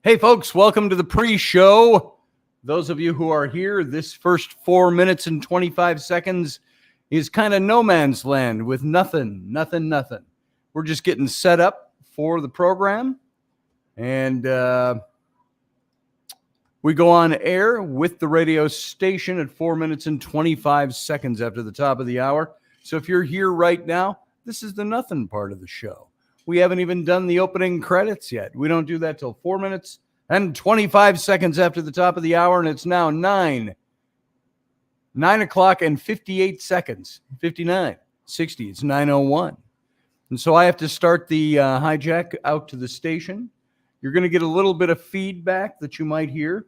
Hey, folks, welcome to the pre-show. Those of you who are here, this first 4 minutes and 25 seconds is kind of no man's land with nothing. We're just getting set up for the program, and we go on air with the radio station at 4 minutes and 25 seconds after the top of the hour. So if you're here right now, this is the nothing part of the show. We haven't even done the opening credits yet. We don't do that till 4 minutes and 25 seconds after the top of the hour, and it's now 9 o'clock and 58 seconds, 59, 60. It's 9:01. And so I have to start the hijack out to the station. You're going to get a little bit of feedback that you might hear.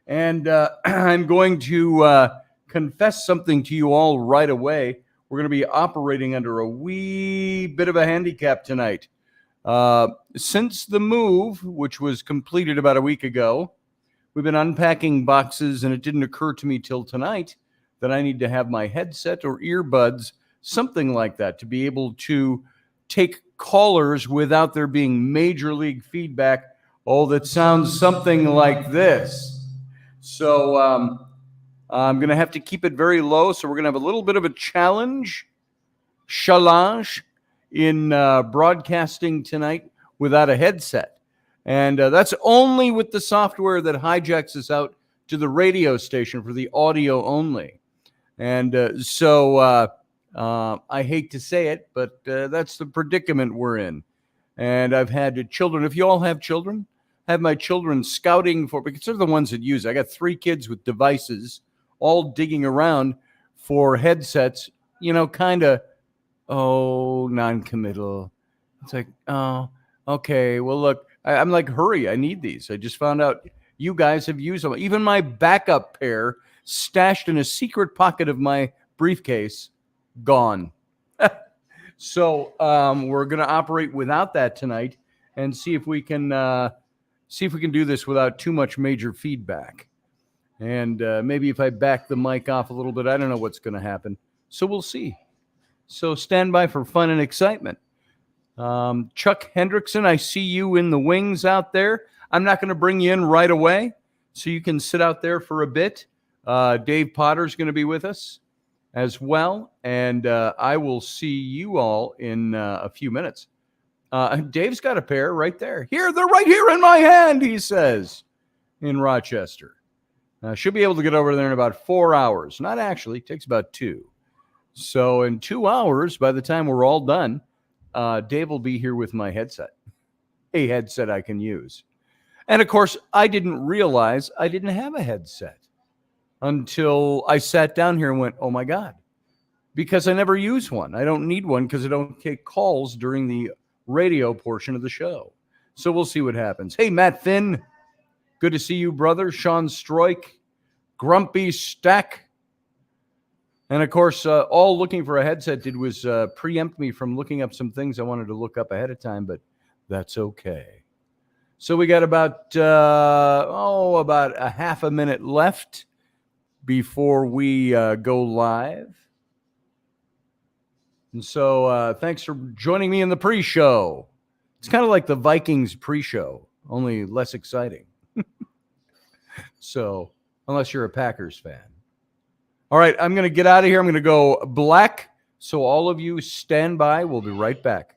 And I'm going to confess something to you all right away. We're going to be operating under a wee bit of a handicap tonight. Since the move, which was completed about a week ago, we've been unpacking boxes, and it didn't occur to me till tonight that I need to have my headset or earbuds, something like that, to be able to take callers without there being major league feedback. Oh, that sounds something like this. So I'm going to have to keep it very low. So we're going to have a little bit of a challenge in broadcasting tonight without a headset. And that's only with the software that hijacks us out to the radio station for the audio only. And so I hate to say it, but that's the predicament we're in. And I've had children. If you all have children, I have my children scouting for, because they're the ones that use it. I got 3 kids with devices all digging around for headsets, kind of, non-committal. It's like, oh, okay, well, look, I'm like, hurry, I need these. I just found out you guys have used them. Even my backup pair stashed in a secret pocket of my briefcase, gone. So we're going to operate without that tonight and see if we can do this without too much major feedback. And maybe if I back the mic off a little bit, I don't know what's going to happen. So we'll see. So stand by for fun and excitement. Chuck Hendrickson, I see you in the wings out there. I'm not going to bring you in right away, so you can sit out there for a bit. Dave Potter's going to be with us as well, and I will see you all in a few minutes. Dave's got a pair right there. Here, they're right here in my hand, he says, in Rochester. Should be able to get over there in about 4 hours. Not actually, it takes about 2. So in 2 hours, by the time we're all done, Dave will be here with my headset, a headset I can use. And of course, I didn't realize I didn't have a headset until I sat down here and went, oh my God, because I never use one. I don't need one because I don't take calls during the radio portion of the show. So we'll see what happens. Hey, Matt Finn, good to see you, brother. Sean Stroik, Grumpy Stack. And of course, all looking for a headset did was preempt me from looking up some things I wanted to look up ahead of time, but that's okay. So we got about a half a minute left before we go live. And so thanks for joining me in the pre-show. It's kind of like the Vikings pre-show, only less exciting. So, unless you're a Packers fan. All right, I'm going to get out of here. I'm going to go black. So all of you stand by. We'll be right back.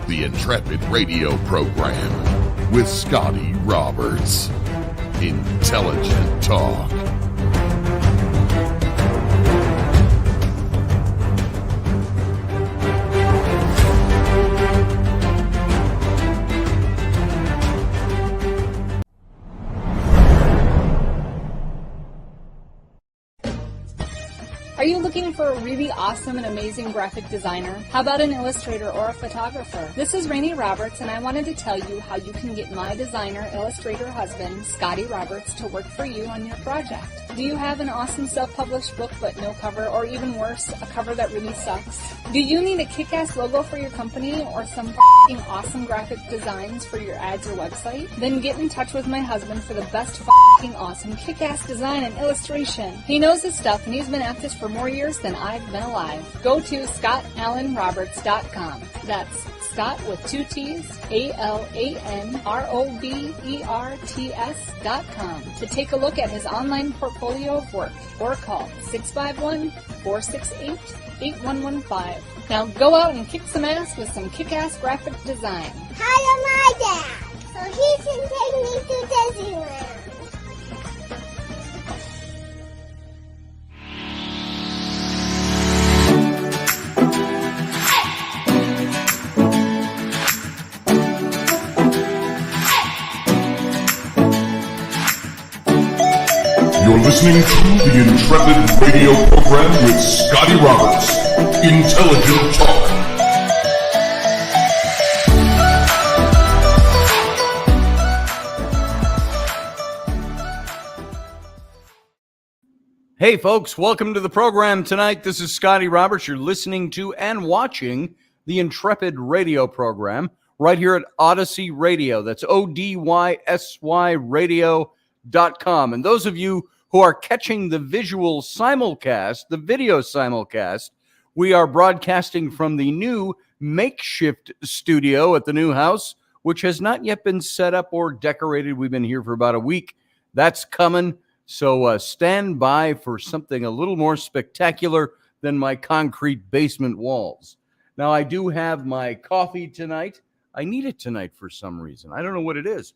The Intrepid radio program with Scotty Roberts. Intelligent talk. Are you looking for a really awesome and amazing graphic designer? How about an illustrator or a photographer? This is Rainey Roberts, and I wanted to tell you how you can get my designer, illustrator husband, Scotty Roberts, to work for you on your project. Do you have an awesome self-published book but no cover, or even worse, a cover that really sucks? Do you need a kick-ass logo for your company or some f***ing awesome graphic designs for your ads or website? Then get in touch with my husband for the best f***ing awesome kick-ass design and illustration. He knows his stuff, and he's been at this for more years than I've been alive. Go to ScottAllenRoberts.com. That's Scott with 2 T's, ALANROBERTS.com to take a look at his online portfolio of work, or call 651-468-8115. Now go out and kick some ass with some kick-ass graphic design. Hire my dad, so he can take me to Disneyland. You're listening to the Intrepid radio program with Scotty Roberts. Intelligent Talk. Hey folks, welcome to the program tonight. This is Scotty Roberts. You're listening to and watching the Intrepid radio program right here at Odyssey Radio. That's ODYSY radio.com. And those of you who are catching the visual simulcast, the video simulcast, we are broadcasting from the new makeshift studio at the new house, which has not yet been set up or decorated. We've been here for about a week. That's coming. So stand by for something a little more spectacular than my concrete basement walls. Now, I do have my coffee tonight. I need it tonight for some reason. I don't know what it is.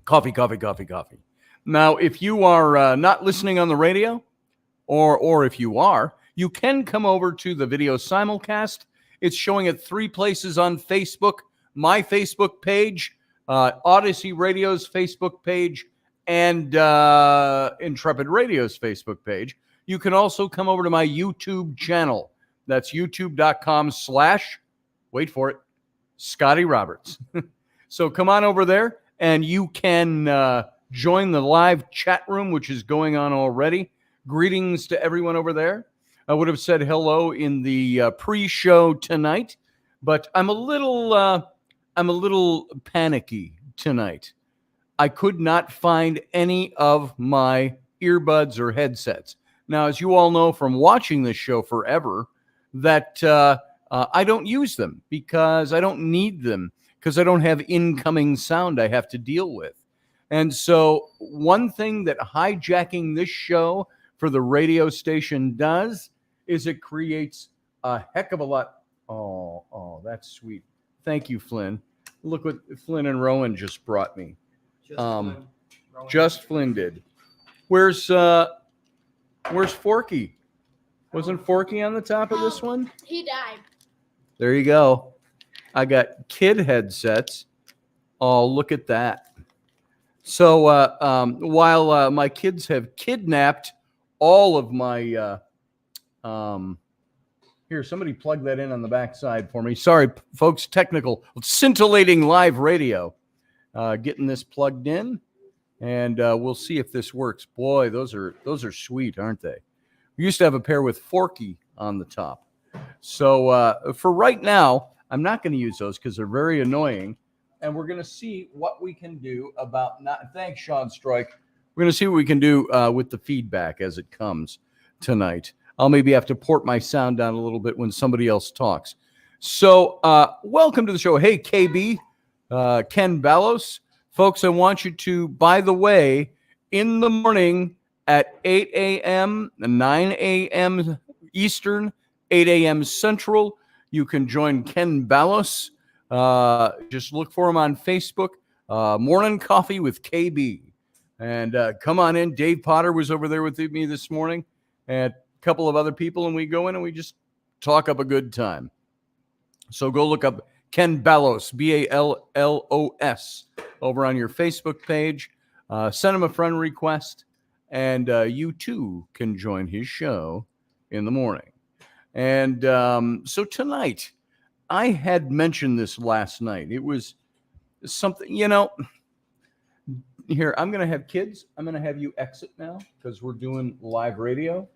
Coffee. Now, if you are not listening on the radio, or if you are, you can come over to the video simulcast. It's showing at 3 places on Facebook: my Facebook page, Odyssey Radio's Facebook page, and Intrepid Radio's Facebook page. You can also come over to my YouTube channel. That's youtube.com/ wait for it, Scotty Roberts. So come on over there, and you can join the live chat room, which is going on already. Greetings to everyone over there. I would have said hello in the pre-show tonight, but I'm a little panicky tonight. I could not find any of my earbuds or headsets. Now, as you all know from watching this show forever, that I don't use them because I don't need them, because I don't have incoming sound I have to deal with. And so one thing that hijacking this show for the radio station does is it creates a heck of a lot. Oh, that's sweet. Thank you, Flynn. Look what Flynn and Rowan just brought me. Just Flynn did. Where's Forky? Wasn't Forky on the top of this one? He died. There you go. I got kid headsets. Oh, look at that. So while my kids have kidnapped all of my here, somebody plug that in on the back side for me. Sorry, folks, technical, scintillating live radio. Getting this plugged in, and we'll see if this works. Boy, those are sweet, aren't they? We used to have a pair with Forky on the top. So for right now, I'm not going to use those because they're very annoying. And we're going to see what we can do about not. Thanks, Sean Stroik. We're going to see what we can do with the feedback as it comes tonight. I'll maybe have to port my sound down a little bit when somebody else talks. So welcome to the show. Hey, KB, Ken Ballos. Folks, I want you to, by the way, in the morning at 8 a.m., 9 a.m. Eastern, 8 a.m. Central, you can join Ken Ballos. Just look for him on Facebook. Morning Coffee with KB. And come on in. Dave Potter was over there with me this morning, and a couple of other people, and we go in and we just talk up a good time. So go look up Ken Ballos, Ballos, over on your Facebook page. Send him a friend request, and you too can join his show in the morning. And so tonight, I had mentioned this last night. It was something, here, I'm going to have kids. I'm going to have you exit now because we're doing live radio.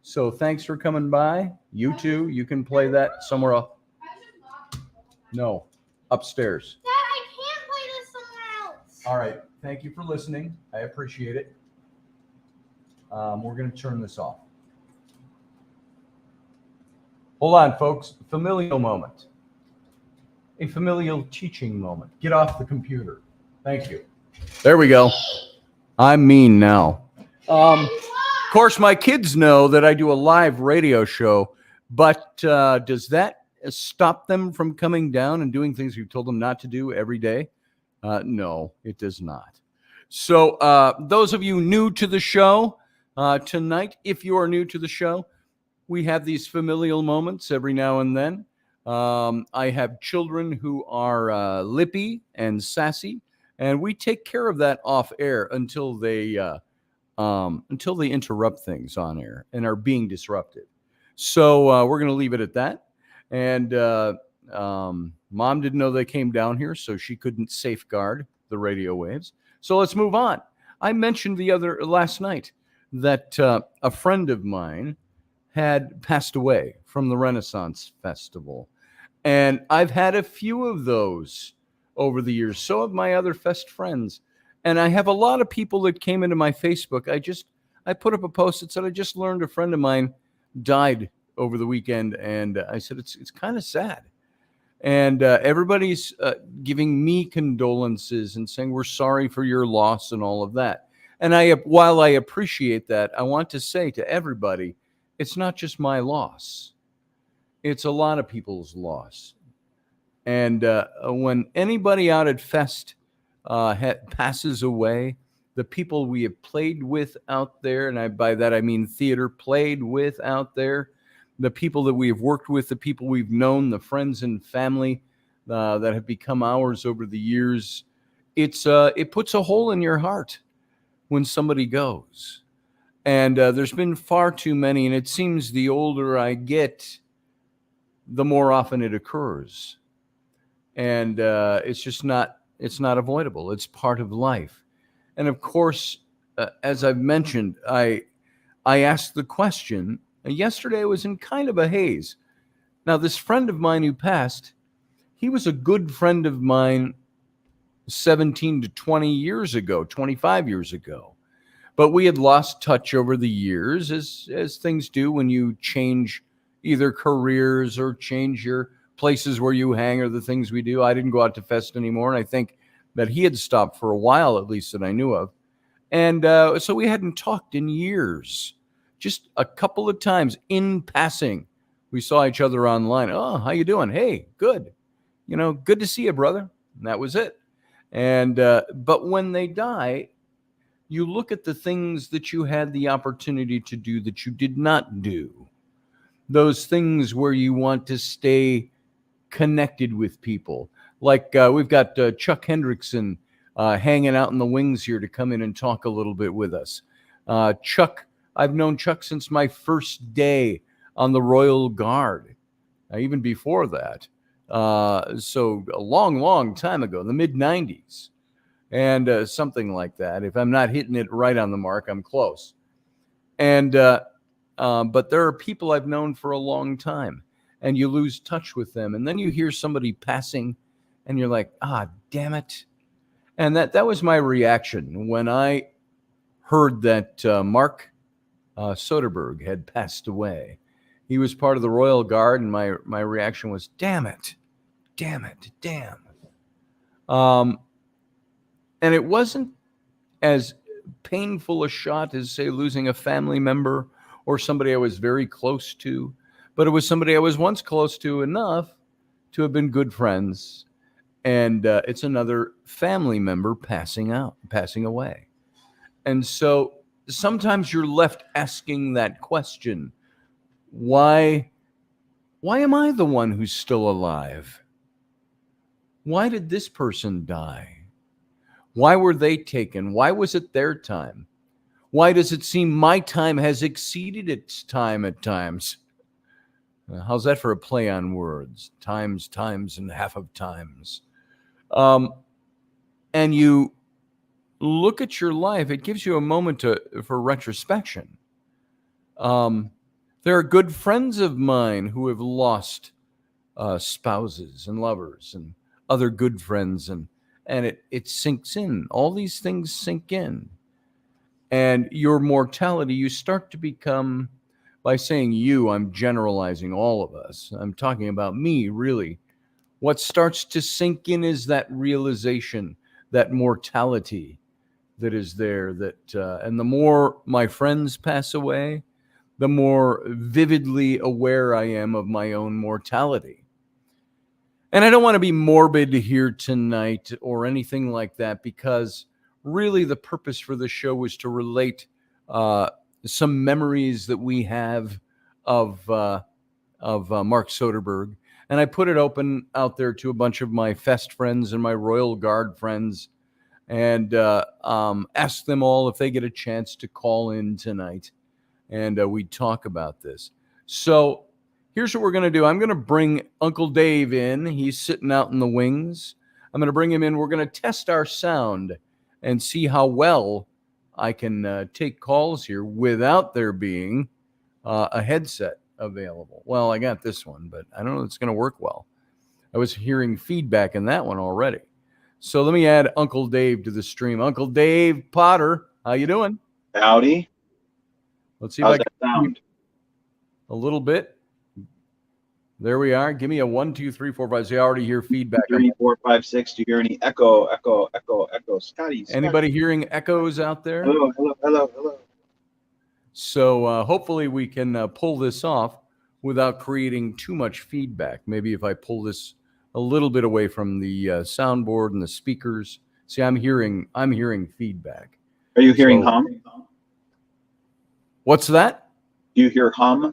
So thanks for coming by. You too. You can play that somewhere else. No, upstairs. Dad, I can't play this somewhere else. All right. Thank you for listening. I appreciate it. We're going to turn this off. Hold on, folks. Familial moment. A familial teaching moment. Get off the computer. Thank you. There we go. I'm mean now. Of course, my kids know that I do a live radio show, but does that stop them from coming down and doing things we've told them not to do every day? No, it does not. So those of you new to the show tonight, if you are new to the show, we have these familial moments every now and then. I have children who are lippy and sassy, and we take care of that off air until they interrupt things on air and are being disrupted. So we're going to leave it at that. And Mom didn't know they came down here, so she couldn't safeguard the radio waves. So let's move on. I mentioned last night that a friend of mine had passed away from the Renaissance Festival. And I've had a few of those over the years. So have my other fest friends. And I have a lot of people that came into my Facebook. I put up a post that said, I just learned a friend of mine died over the weekend. And I said, it's kind of sad. And everybody's giving me condolences and saying, we're sorry for your loss and all of that. And while I appreciate that, I want to say to everybody, it's not just my loss. It's a lot of people's loss. And when anybody out at Fest passes away, the people we have played with out there, and by that I mean theater, played with out there, the people that we have worked with, the people we've known, the friends and family that have become ours over the years, it puts a hole in your heart when somebody goes. And there's been far too many, and it seems the older I get, the more often it occurs. And it's not avoidable. It's part of life. And of course, as I've mentioned, I asked the question, and yesterday I was in kind of a haze. Now, this friend of mine who passed, he was a good friend of mine 17 to 20 years ago, 25 years ago. But we had lost touch over the years, as things do when you change either careers or change your places where you hang or the things we do. I didn't go out to Fest anymore, and I think that he had stopped for a while, at least that I knew of. And so we hadn't talked in years. Just a couple of times in passing, we saw each other online. Oh, how you doing? Hey, good. Good to see you, brother. And that was it. And but when they die, you look at the things that you had the opportunity to do that you did not do. Those things where you want to stay connected with people. Like we've got Chuck Hendrickson hanging out in the wings here to come in and talk a little bit with us. Chuck, I've known Chuck since my first day on the Royal Guard, even before that. So a long, long time ago, the mid-90s. And something like that. If I'm not hitting it right on the mark, I'm close. And but there are people I've known for a long time, and you lose touch with them, and then you hear somebody passing, and you're like, damn it. And that was my reaction when I heard that Marc Soderberg had passed away. He was part of the Royal Guard, and my reaction was, damn it, damn. And it wasn't as painful a shot as, say, losing a family member or somebody I was very close to, but it was somebody I was once close to enough to have been good friends. And it's another family member passing away. And so sometimes you're left asking that question, why am I the one who's still alive? Why did this person die? Why were they taken? Why was it their time? Why does it seem my time has exceeded its time at times? How's that for a play on words? Times, and half of times. And you look at your life, it gives you a moment for retrospection. There are good friends of mine who have lost spouses and lovers and other good friends, and it sinks in. All these things sink in. And your mortality, you start to become, by saying you, I'm generalizing all of us. I'm talking about me, really. What starts to sink in is that realization, that mortality that is there. And the more my friends pass away, the more vividly aware I am of my own mortality. And I don't want to be morbid here tonight or anything like that, because really the purpose for the show was to relate some memories that we have of Marc Soderberg. And I put it open out there to a bunch of my Fest friends and my Royal Guard friends, and asked them all if they get a chance to call in tonight. And we talk about this. So here's what we're going to do. I'm going to bring Uncle Dave in. He's sitting out in the wings. I'm going to bring him in. We're going to test our sound and see how well I can take calls here without there being a headset available. Well, I got this one, but I don't know if it's going to work well. I was hearing feedback in that one already. So let me add Uncle Dave to the stream. Uncle Dave Potter, how you doing? Howdy. Let's see if How's I that can sound? a little bit. There we are. Give me a 1, 2, 3, 4, 5. So I already hear feedback. 3, 4, 5, 6. Do you hear any echo? Scotty. Anybody hearing echoes out there? Hello. So hopefully we can pull this off without creating too much feedback. Maybe if I pull this a little bit away from the soundboard and the speakers. See, I'm hearing feedback. Are you hearing hum? What's that? Do you hear hum?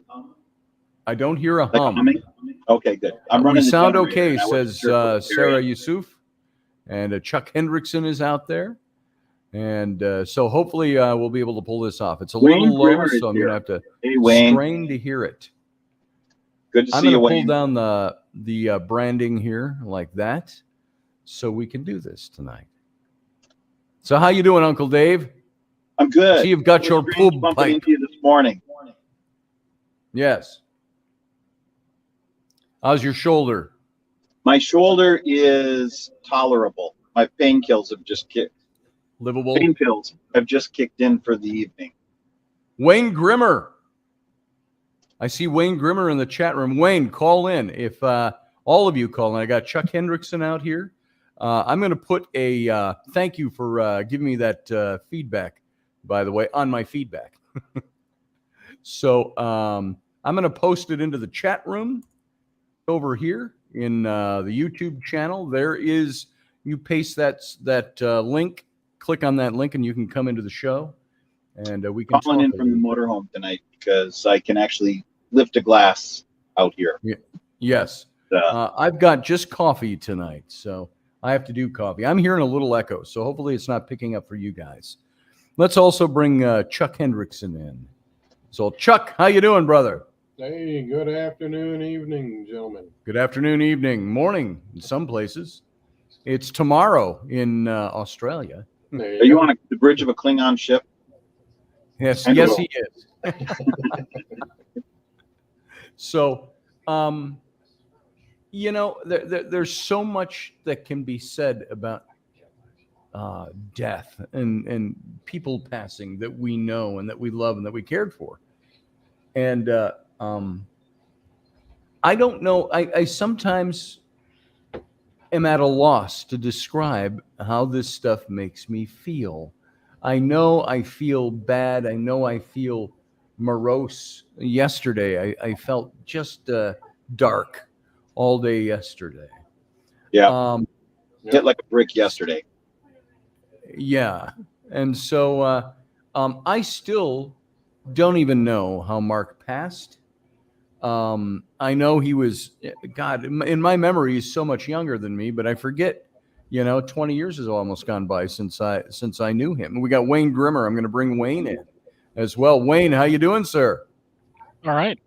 I don't hear a Like hum. humming? Okay, good. We sound generator, okay, and I wasn't says sure if it was Sarah area. Yusuf. And Chuck Hendrickson is out there. And so hopefully we'll be able to pull this off. It's a Wayne little low, Grimmer is so I'm here. going to have to Hey, Wayne. strain to hear it. Good to I'm see you, going to pull Wayne. down the branding here like that so we can do this tonight. So how you doing, Uncle Dave? I'm good. See, you've got It was your great pub bumping pipe. into you this morning. Yes. How's your shoulder? My shoulder is tolerable. My pain pills have just kicked. Livable? Pain pills have just kicked in for the evening. Wayne Grimmer. I see Wayne Grimmer in the chat room. Wayne, call in. If all of you call in. I got Chuck Hendrickson out here. I'm going to put a thank you for giving me that feedback, by the way, on my feedback. So I'm going to post it into the chat room over here in the YouTube channel. There is, you paste that link, click on that link, and you can come into the show, and we can Calling in talk. from the motorhome tonight because I can actually lift a glass out here. Yes. I've got just coffee tonight, so I have to do coffee. I'm hearing a little echo, so hopefully it's not picking up for you guys. Let's also bring Chuck Hendrickson in. So, Chuck, how you doing, brother? Hey, good afternoon, evening, gentlemen. Good afternoon, evening, morning in some places. It's tomorrow in Australia. There Are you go. on the bridge of a Klingon ship? Yes, And yes, will. he is. So, you know, there's so much that can be said about death and people passing that we know and that we love and that we cared for. And I don't know. I sometimes am at a loss to describe how this stuff makes me feel. I know I feel bad. I know I feel morose. Yesterday, I felt just dark all day yesterday. Yeah. Hit like a brick yesterday. Yeah. And so I still don't even know how Marc passed. I know he was, God, in my memory, he's so much younger than me, but I forget, 20 years has almost gone by since I knew him. And we got Wayne Grimmer. I'm going to bring Wayne in as well. Wayne, how you doing, sir? All right.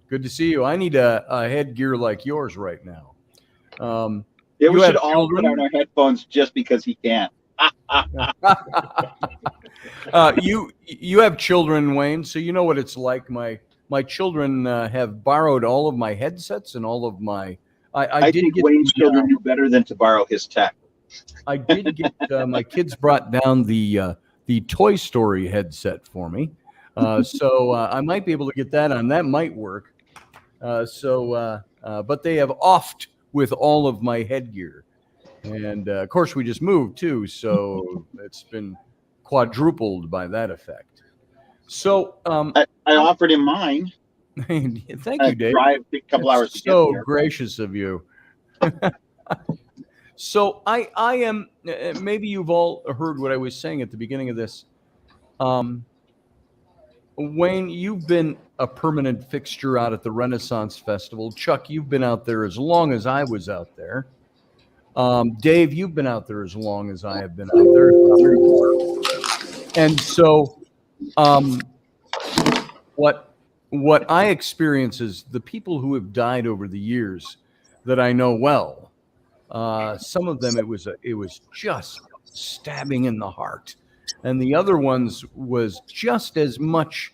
Good to see you. I need a headgear like yours right now. Yeah, we You should have all put children? on our headphones just because he can't. You have children, Wayne, so you know what it's like. My children have borrowed all of my headsets and all of my. I did think get Wayne's children knew better than to borrow his tech. I did get my kids brought down the Toy Story headset for me, so I might be able to get that on. That might work. But they have offed with all of my headgear, and of course we just moved too, so it's been quadrupled by that effect. So I offered him mine. thank you, Dave. Drive a couple hours to get So there. gracious of you. So I am. Maybe you've all heard what I was saying at the beginning of this. Wayne, you've been a permanent fixture out at the Renaissance Festival. Chuck, you've been out there as long as I was out there. Dave, you've been out there as long as I have been out there. And so, what I experience is the people who have died over the years that I know well. Some of them it was just stabbing in the heart, and the other ones was just as much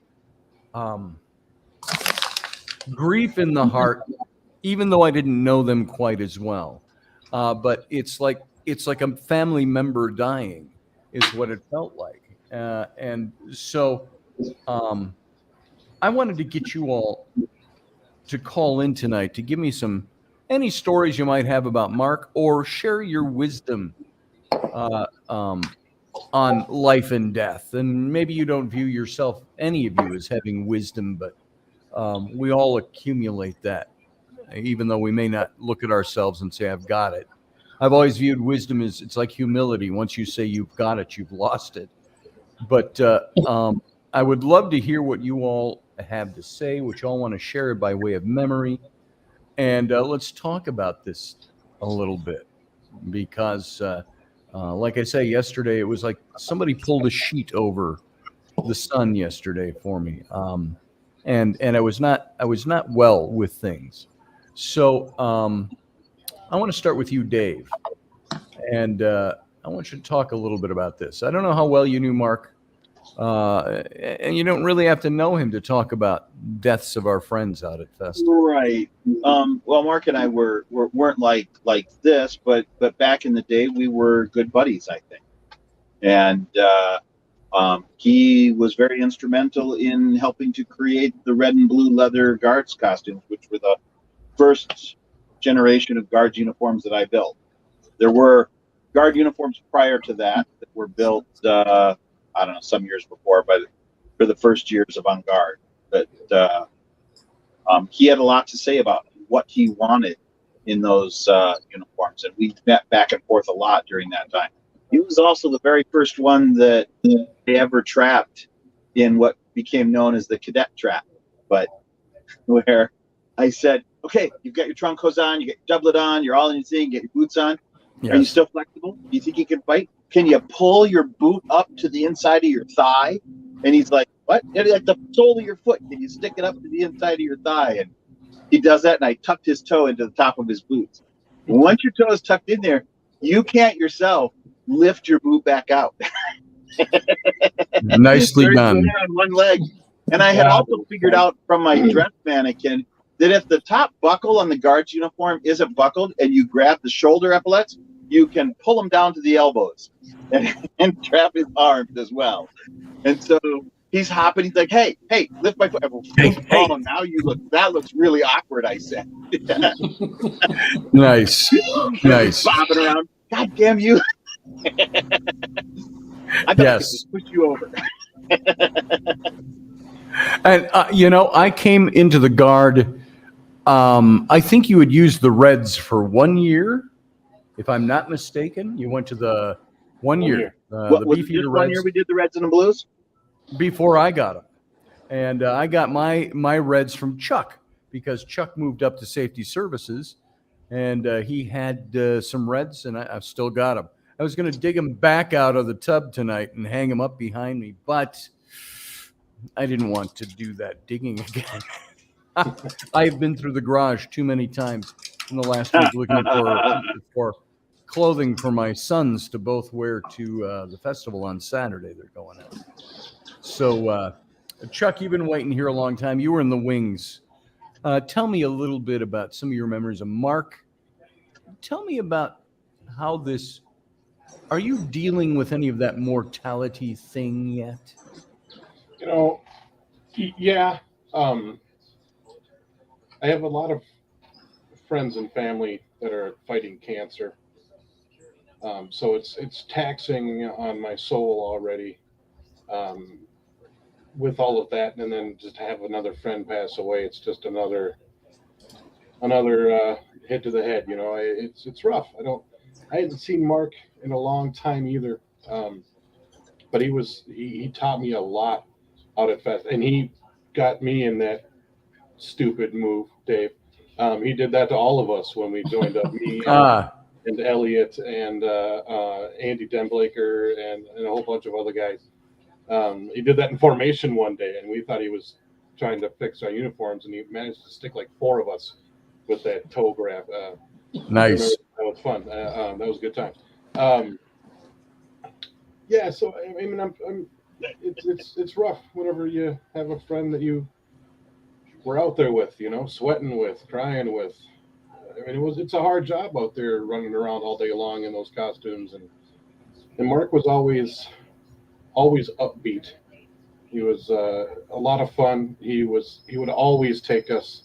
grief in the heart, even though I didn't know them quite as well. But it's like a family member dying is what it felt like. And so I wanted to get you all to call in tonight to give me any stories you might have about Marc, or share your wisdom on life and death. And maybe you don't view yourself, any of you, as having wisdom, but we all accumulate that, even though we may not look at ourselves and say, I've got it. I've always viewed wisdom as it's like humility. Once you say you've got it, you've lost it. But I would love to hear what you all have to say, what you all want to share by way of memory. And let's talk about this a little bit, because like I say, yesterday, it was like somebody pulled a sheet over the sun yesterday for me. And I was not well with things. So I want to start with you, Dave. And I want you to talk a little bit about this. I don't know how well you knew Marc. And you don't really have to know him to talk about deaths of our friends out at festival. Right. Well, Marc and I weren't like this, but back in the day, we were good buddies, I think. And he was very instrumental in helping to create the red and blue leather guards costumes, which were the first generation of guards uniforms that I built. There were guard uniforms prior to that were built, I don't know, some years before, but for the first years of On Guard. But he had a lot to say about what he wanted in those uniforms, and we met back and forth a lot during that time. He was also the very first one that they ever trapped in what became known as the cadet trap, but where I said, okay, you've got your trunk hose on, you get your doublet on, you're all in your thing, get your boots on. Yes. Are you still flexible? Do you think you can fight? Can you pull your boot up to the inside of your thigh? And he's like, what? Like the sole of your foot. Can you stick it up to the inside of your thigh? And he does that, and I tucked his toe into the top of his boots. And once your toe is tucked in there, you can't yourself lift your boot back out. Nicely done. On one leg. And I had also figured out from my dress mannequin that if the top buckle on the guard's uniform isn't buckled and you grab the shoulder epaulets, you can pull them down to the elbows and trap his arms as well. And so he's hopping. He's like, hey, lift my foot. Hey. Now that looks really awkward, I said. Nice. Bobbing around. God damn you. I thought I could just push you over. And, I came into the Guard. I think you had used the Reds for 1 year, if I'm not mistaken. You went to the 1 year. The Beefeater Reds. 1 year we did the Reds and the Blues? Before I got them. And I got my Reds from Chuck, because Chuck moved up to safety services and he had some reds, and I've still got them. I was going to dig them back out of the tub tonight and hang them up behind me, but I didn't want to do that digging again. I've been through the garage too many times in the last week looking for clothing for my sons to both wear to the festival on Saturday. They're going out. So, Chuck, you've been waiting here a long time. You were in the wings. Tell me a little bit about some of your memories of Mark. Tell me about how this. Are you dealing with any of that mortality thing yet? Yeah. I have a lot of friends and family that are fighting cancer. So it's taxing on my soul already with all of that. And then just to have another friend pass away, it's just another hit to the head. It's rough. I hadn't seen Mark in a long time either. But he taught me a lot out at Fest, and he got me in that stupid move, Dave. He did that to all of us when we joined up, me and Elliot and Andy Denblaker and a whole bunch of other guys. He did that in formation one day, and we thought he was trying to fix our uniforms, and he managed to stick like 4 of us with that toe grab. Nice. That was fun. That was a good time. Yeah, so I mean, it's rough whenever you have a friend that you were out there with, sweating with, crying with. I mean, it's a hard job out there running around all day long in those costumes, and Mark was always upbeat. He was a lot of fun. He would always take us.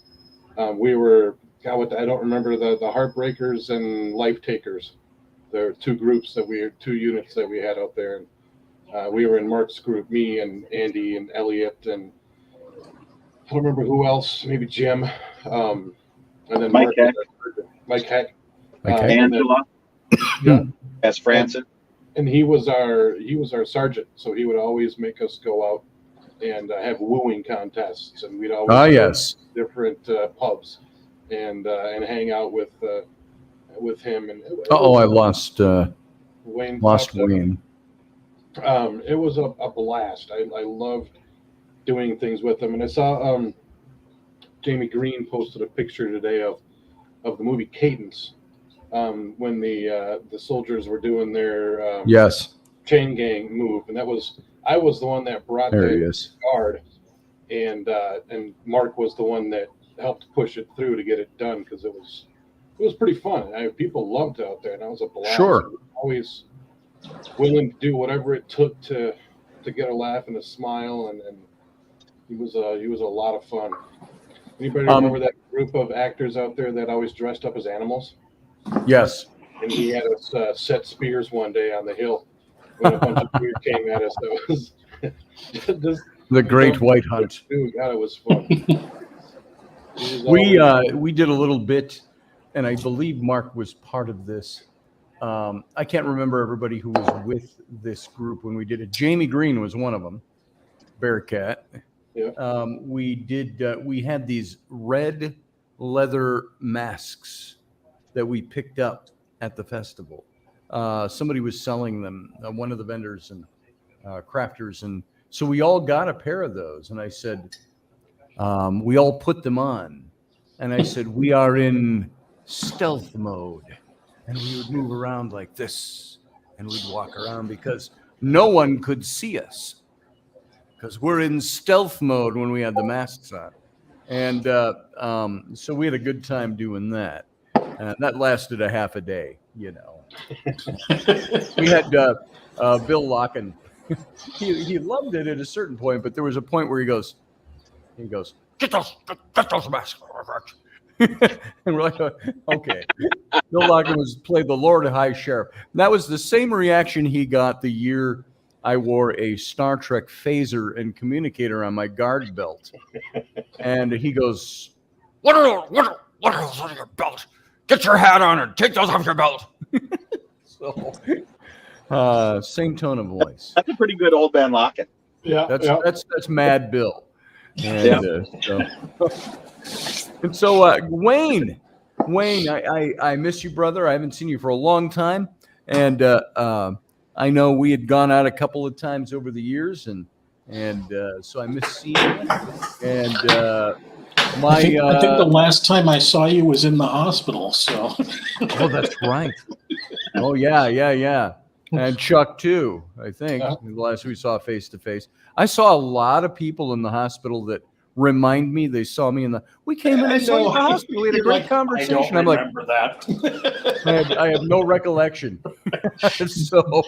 We were, I don't remember the Heartbreakers and Life Takers. There are 2 units that we had out there. And we were in Mark's group, me and Andy and Elliot, and I don't remember who else, maybe Jim. And then Mike Heck. Mike Heck. Angela. Yeah. As Francis. And he was our sergeant, so he would always make us go out and have wooing contests, and we'd always go to different pubs and hang out with him. And I lost Wayne. Lost Wayne. It was a blast. I loved doing things with him, and I saw Jamie Green posted a picture today of the movie Cadence. When the soldiers were doing their chain gang move, and I was the one that brought the guard, and Mark was the one that helped push it through to get it done, because it was pretty fun. People loved it out there, and that was a blast. Sure. Always willing to do whatever it took to get a laugh and a smile, and he was a lot of fun. Anybody remember that group of actors out there that always dressed up as animals? Yes. And he had us set spears one day on the hill when a bunch of deer came at us. That was just the Great White Hunt. Dude, God, it was fun. We did a little bit, and I believe Mark was part of this. I can't remember everybody who was with this group when we did it. Jamie Green was one of them. Bearcat. Yeah. We had these red leather masks that we picked up at the festival. Somebody was selling them, one of the vendors and crafters, and so we all got a pair of those. And I said, we all put them on, and I said, we are in stealth mode, and we would move around like this, and we'd walk around because no one could see us, because we're in stealth mode when we had the masks on. And so we had a good time doing that. That lasted a half a day, We had Bill Locken. He loved it at a certain point, but there was a point where he goes, get those masks. And we're like, okay. Bill Locken played the Lord High Sheriff. And that was the same reaction he got the year I wore a Star Trek phaser and communicator on my guard belt. And he goes, what are those on your belt? Get your hat on and take those off your belt. So, same tone of voice. That's a pretty good old man Locken. Yeah, that's Mad Bill. And so Wayne, Wayne, I miss you, brother. I haven't seen you for a long time, and I know we had gone out a couple of times over the years, and so I miss seeing you. And I think the last time I saw you was in the hospital. So. Oh, that's right. Oh yeah. And Chuck too. I think the last we saw face to face. I saw a lot of people in the hospital that remind me they saw me in the. We came in and saw you in the hospital. We had a great conversation. I don't remember that. I have no recollection. So,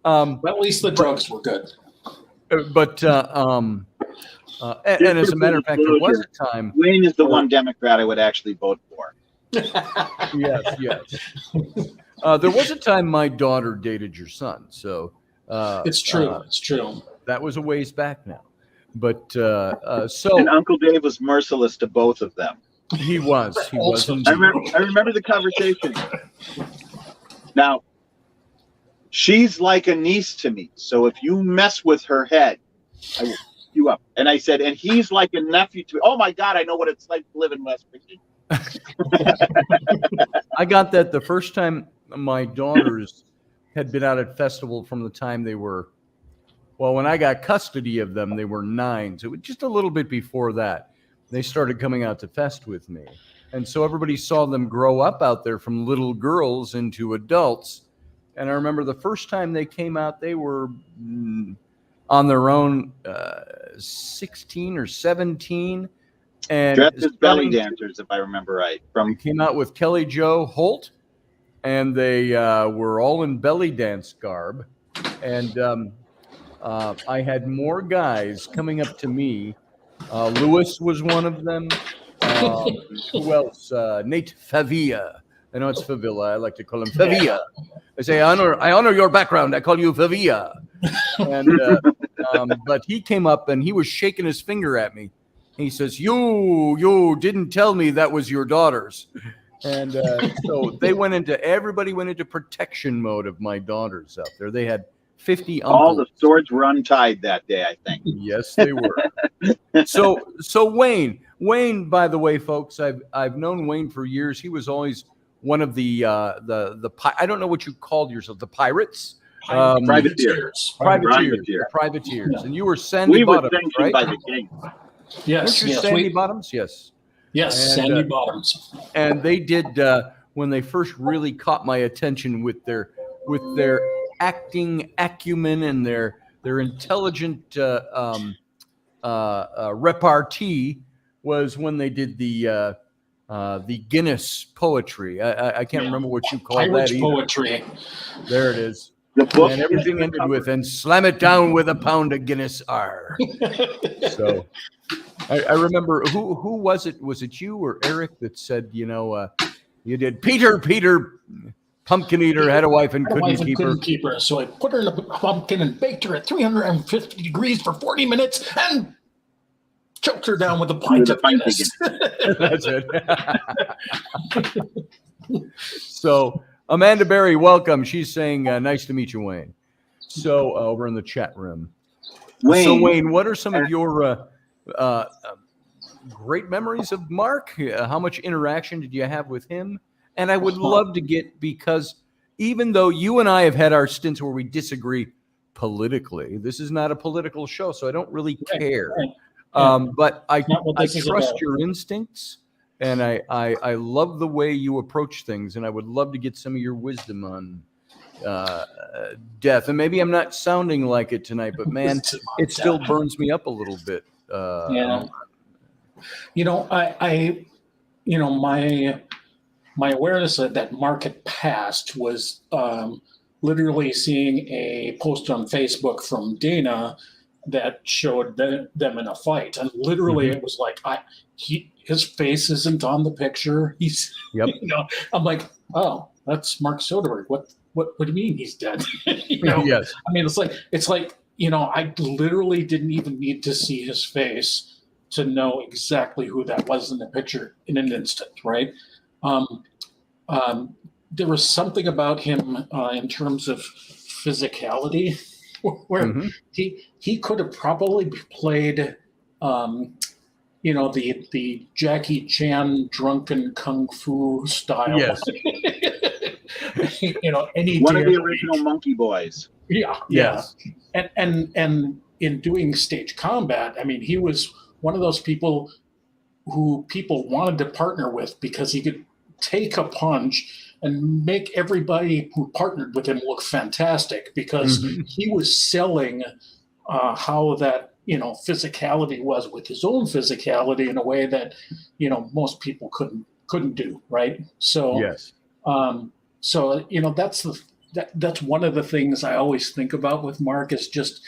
but at least the drugs were good. But and as a matter of fact, there was a time. Wayne is the one Democrat I would actually vote for. Yes. There was a time my daughter dated your son, so it's true. It's true. That was a ways back now, but so and Uncle Dave was merciless to both of them. He was. I remember the conversation. Now, she's like a niece to me, so if you mess with her head, I will pick you up. And I said, and he's like a nephew to me. Oh my God, I know what it's like to live in West Virginia. I got that the first time my daughters had been out at festival from the time they were, well, when I got custody of them, they were 9. So it was just a little bit before that, they started coming out to fest with me. And so everybody saw them grow up out there from little girls into adults. And I remember the first time they came out, they were on their own 16 or 17. And dressed as belly dancers, if I remember right. They came out with Kelly Jo Holt, and they were all in belly dance garb. And I had more guys coming up to me. Lewis was one of them. Who else? Nate Favilla. I know it's Favilla. I like to call him Favilla. I say, I honor your background. I call you Favilla. And but he came up and he was shaking his finger at me. He says, you didn't tell me that was your daughters. And so everybody went into protection mode of my daughters out there. They had 50 uncles. All the swords were untied that day, I think. Yes, they were. So Wayne, by the way, folks, I've known Wayne for years. He was always one of the I don't know what you called yourself, the pirates? Privateers. Privateers. And you were Sandy Bottoms, right? By the king. Yes. Sandy Bottoms? Yes. Yes, Sandy Bottoms. And they did when they first really caught my attention with their acting acumen and their intelligent repartee was when they did the Guinness poetry. I can't remember what you call that either. Poetry. There it is. The book and everything ended with, and slam it down with a pound of Guinness R. So I remember, who was it? Was it you or Eric that said, you did Peter, pumpkin eater, had a wife and couldn't keep her. So I put her in a pumpkin and baked her at 350 degrees for 40 minutes and choked her down with a pint of Guinness. That's it. So Amanda Berry, welcome. She's saying, nice to meet you, Wayne. So over in the chat room. Wayne, what are some of your great memories of Marc? How much interaction did you have with him? And I would love to get, because even though you and I have had our stints where we disagree politically, this is not a political show, so I don't really care. Right. But I trust your instincts, and I love the way you approach things, and I would love to get some of your wisdom on death. And maybe I'm not sounding like it tonight, but man, it still burns me up a little bit. My awareness that Marc had passed was literally seeing a post on Facebook from Dana that showed them in a fight, and literally it was like, his face isn't on the picture. He's, I'm like, oh, that's Marc Soderberg. What do you mean he's dead? Yes. I mean, it's like I literally didn't even need to see his face to know exactly who that was in the picture in an instant, right? There was something about him in terms of physicality where he could have probably played the Jackie Chan drunken kung fu style. Yes. Any One of day the of original week. Monkey Boys. Yeah, Yes. yeah. And in doing stage combat, I mean, he was one of those people who people wanted to partner with because he could take a punch and make everybody who partnered with him look fantastic, because he was selling how that physicality was with his own physicality in a way that most people couldn't do, right? So Yes. That's one of the things I always think about with Marc, is just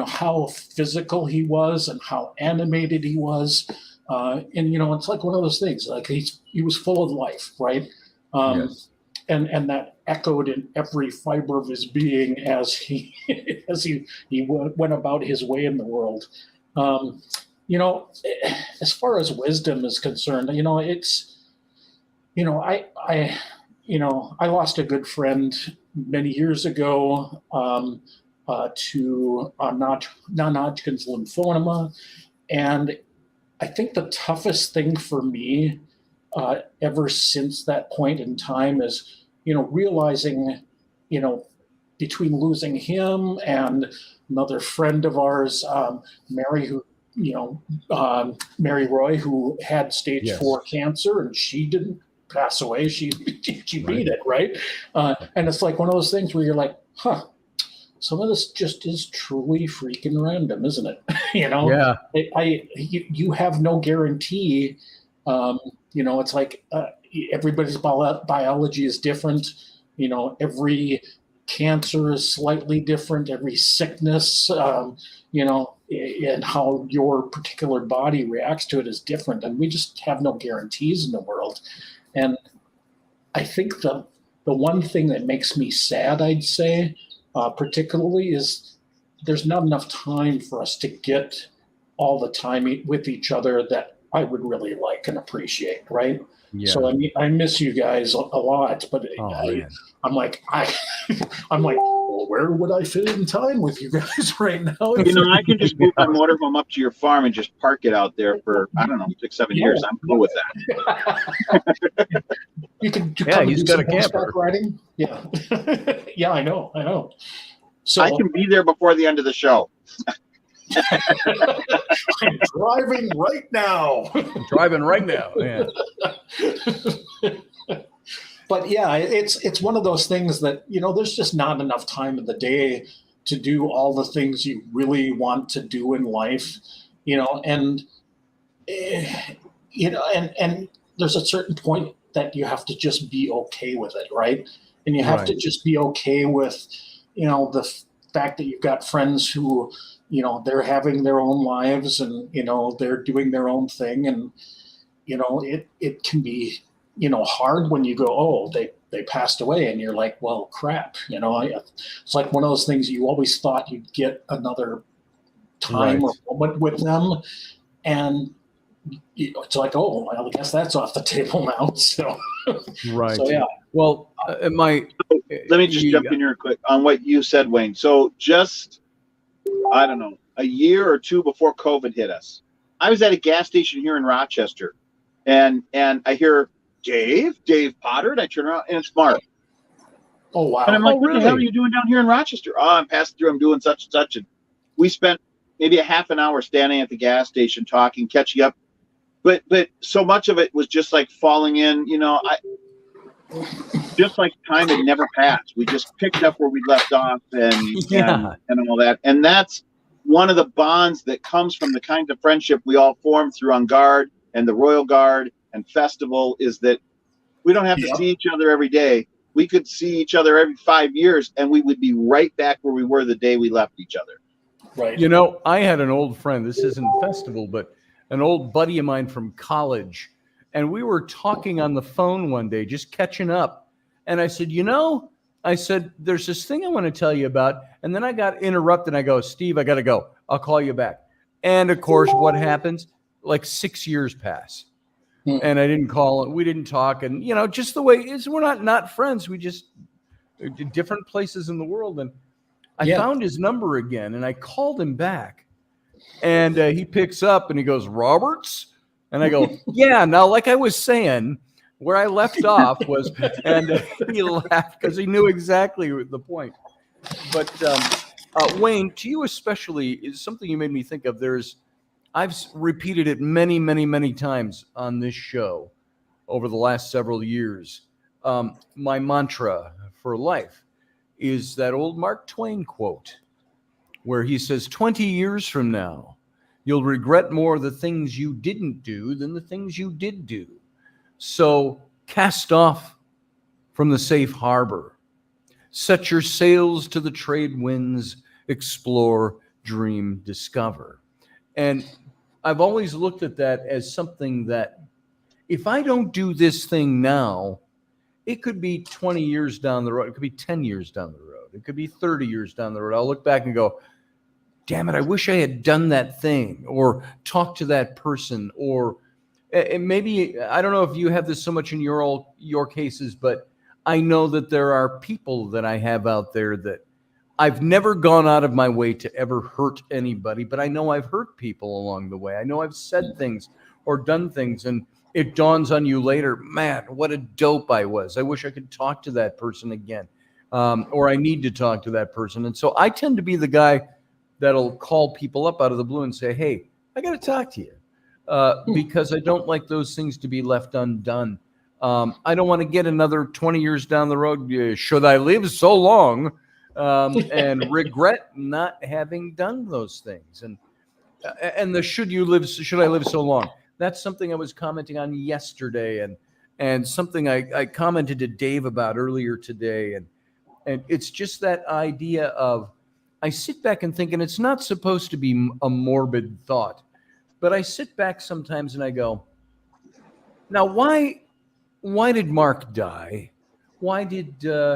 how physical he was and how animated he was, and it's like one of those things, like he was full of life, right? Yes. And that echoed in every fiber of his being as he went about his way in the world. As far as wisdom is concerned, I lost a good friend many years ago to non-Hodgkin's lymphoma, and I think the toughest thing for me ever since that point in time is, realizing, between losing him and another friend of ours, Mary Roy, who had stage 4 cancer, and she didn't pass away. She beat it, right? And it's like one of those things where you're like, some of this just is truly freaking random, isn't it? Yeah. You have no guarantee. It's like everybody's biology is different. Every cancer is slightly different. Every sickness, and how your particular body reacts to it is different. And we just have no guarantees in the world. And I think the one thing that makes me sad, I'd say, particularly, is there's not enough time for us to get all the time with each other that I would really like and appreciate, right? Yeah. So I miss you guys a lot, but I'm like, well, where would I fit in time with you guys right now? I can just move my motorhome up to your farm and just park it out there for, I don't know, 6-7 years. I'm cool with that. You can he's got a camper riding. Yeah. Yeah, I know. So I can be there before the end of the show. I'm driving right now. Yeah. But yeah, it's one of those things that, there's just not enough time in the day to do all the things you really want to do in life, and there's a certain point that you have to just be okay with it, right? And you have to just be okay with, the fact that you've got friends who, they're having their own lives, and, they're doing their own thing. And, it can be, hard when you go, oh, they passed away, and you're like, well, crap. It's like one of those things you always thought you'd get another time or moment with them. And it's like, oh, well, I guess that's off the table now. So, Right. So, yeah. Well, let me just jump in here quick on what you said, Wayne. So just, I don't know, a year or two before COVID hit us, I was at a gas station here in Rochester, and I hear Dave Potter, and I turn around and it's Marc. Oh, wow. And I'm like, what the hell are you doing down here in Rochester? Oh, I'm passing through. I'm doing such and such. And we spent maybe a half an hour standing at the gas station talking, catching up. But so much of it was just like falling in, just like time had never passed. We just picked up where we left off and all that. And that's one of the bonds that comes from the kind of friendship we all formed through On Guard and the Royal Guard and Festival, is that we don't have to see each other every day. We could see each other every 5 years, and we would be right back where we were the day we left each other. Right. I had an old friend. This isn't Festival, but an old buddy of mine from college. And we were talking on the phone one day, just catching up. And I said, there's this thing I want to tell you about. And then I got interrupted. I go, Steve, I got to go. I'll call you back. And of course, what happens? Like 6 years pass. And I didn't call and we didn't talk. And, just the way it is, we're not friends. We just different places in the world. And I found his number again and I called him back. And he picks up and he goes, Roberts? And I go, yeah, now, like I was saying, where I left off was, and he laughed because he knew exactly the point. But Wayne, to you especially, is something you made me think of. I've repeated it many, many, many times on this show over the last several years. My mantra for life is that old Mark Twain quote where he says, 20 years from now, you'll regret more the things you didn't do than the things you did do. So cast off from the safe harbor. Set your sails to the trade winds, explore, dream, discover. And I've always looked at that as something that if I don't do this thing now, it could be 20 years down the road. It could be 10 years down the road. It could be 30 years down the road. I'll look back and go, damn it, I wish I had done that thing or talked to that person. Or maybe, I don't know if you have this so much in your cases, but I know that there are people that I have out there that I've never gone out of my way to ever hurt anybody, but I know I've hurt people along the way. I know I've said things or done things, and it dawns on you later, man, what a dope I was. I wish I could talk to that person again, or I need to talk to that person. And so I tend to be the guy that'll call people up out of the blue and say, hey, I got to talk to you, because I don't like those things to be left undone. I don't want to get another 20 years down the road, should I live so long, and regret not having done those things. And the should I live so long? That's something I was commenting on yesterday, and something I commented to Dave about earlier today. And it's just that idea of, I sit back and think, and it's not supposed to be a morbid thought, but I sit back sometimes and I go, now why did Mark die? Why did Joe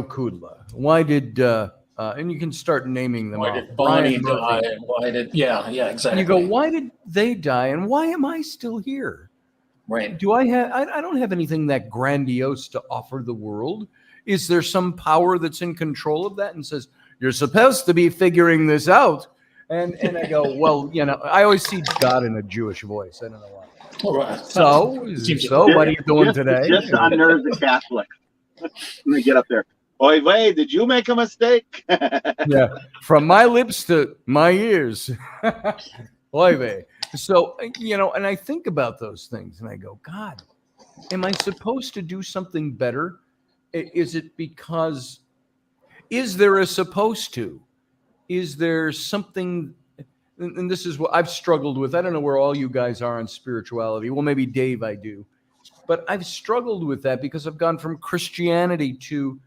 Kudla? Why did and you can start naming them. Why did Bonnie die? And why did exactly? And you go, why did they die? And why am I still here? Right. Do I don't have anything that grandiose to offer the world. Is there some power that's in control of that and says, you're supposed to be figuring this out? And I go, well, I always see God in a Jewish voice. I don't know why. All right. So what are you doing today? Just unnerve the Catholics. Let me get up there. Oy vey, did you make a mistake? Yeah, from my lips to my ears. Oy vey. So, and I think about those things and I go, God, am I supposed to do something better? Is there a supposed to? Is there something, and this is what I've struggled with. I don't know where all you guys are on spirituality. Well, maybe Dave, I do. But I've struggled with that because I've gone from Christianity to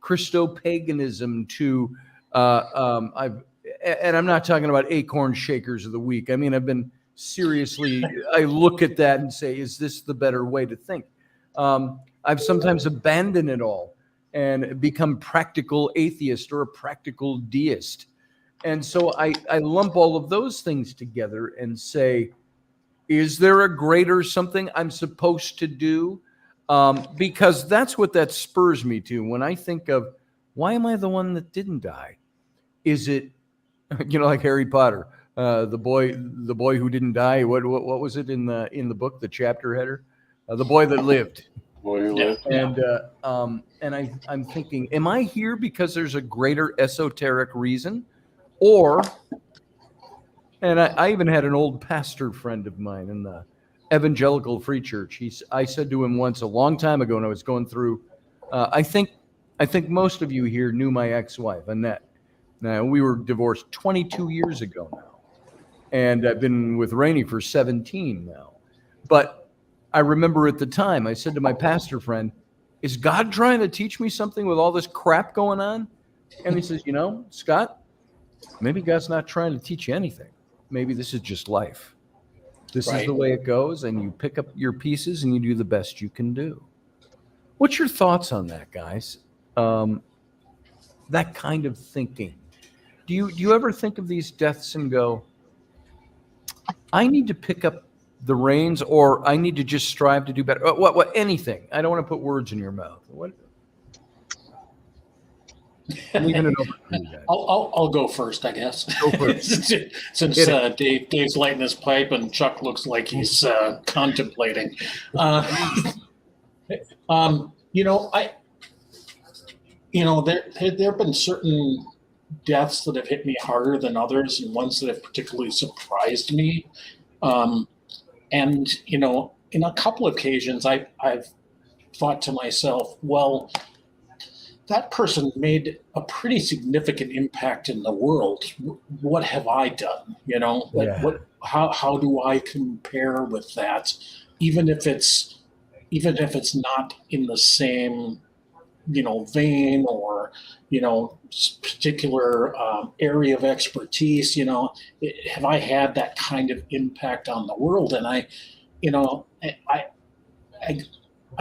Christo-paganism to, and I'm not talking about acorn shakers of the week. I mean, I've been seriously, I look at that and say, is this the better way to think? I've sometimes abandoned it all and become practical atheist or a practical deist. And so I lump all of those things together and say, is there a greater something I'm supposed to do? Because that's what that spurs me to. When I think of, why am I the one that didn't die? Is it, like Harry Potter, the boy who didn't die? What was it in the book, the chapter header? The boy that lived. Boy who lived. And I'm thinking, am I here because there's a greater esoteric reason? Or, and I even had an old pastor friend of mine in the Evangelical Free Church. I said to him once a long time ago when I was going through, I think most of you here knew my ex-wife, Annette. Now, we were divorced 22 years ago now. And I've been with Rainey for 17 now. But I remember at the time, I said to my pastor friend, is God trying to teach me something with all this crap going on? And he says, Scott, maybe God's not trying to teach you anything. Maybe this is just life. This is the way it goes, and you pick up your pieces and you do the best you can do. What's your thoughts on that, guys? That kind of thinking. Do you ever think of these deaths and go, I need to pick up the reins, or I need to just strive to do better? What anything. I don't want to put words in your mouth. What? I'm leaving it open for you guys. I'll go first, I guess. Go first. Since Dave's lighting his pipe and Chuck looks like he's contemplating. There have been certain deaths that have hit me harder than others, and ones that have particularly surprised me. In a couple of occasions, I've thought to myself, well, that person made a pretty significant impact in the world. What have I done? How do I compare with that? Even if it's not in the same, vein or, particular area of expertise, have I had that kind of impact on the world? And I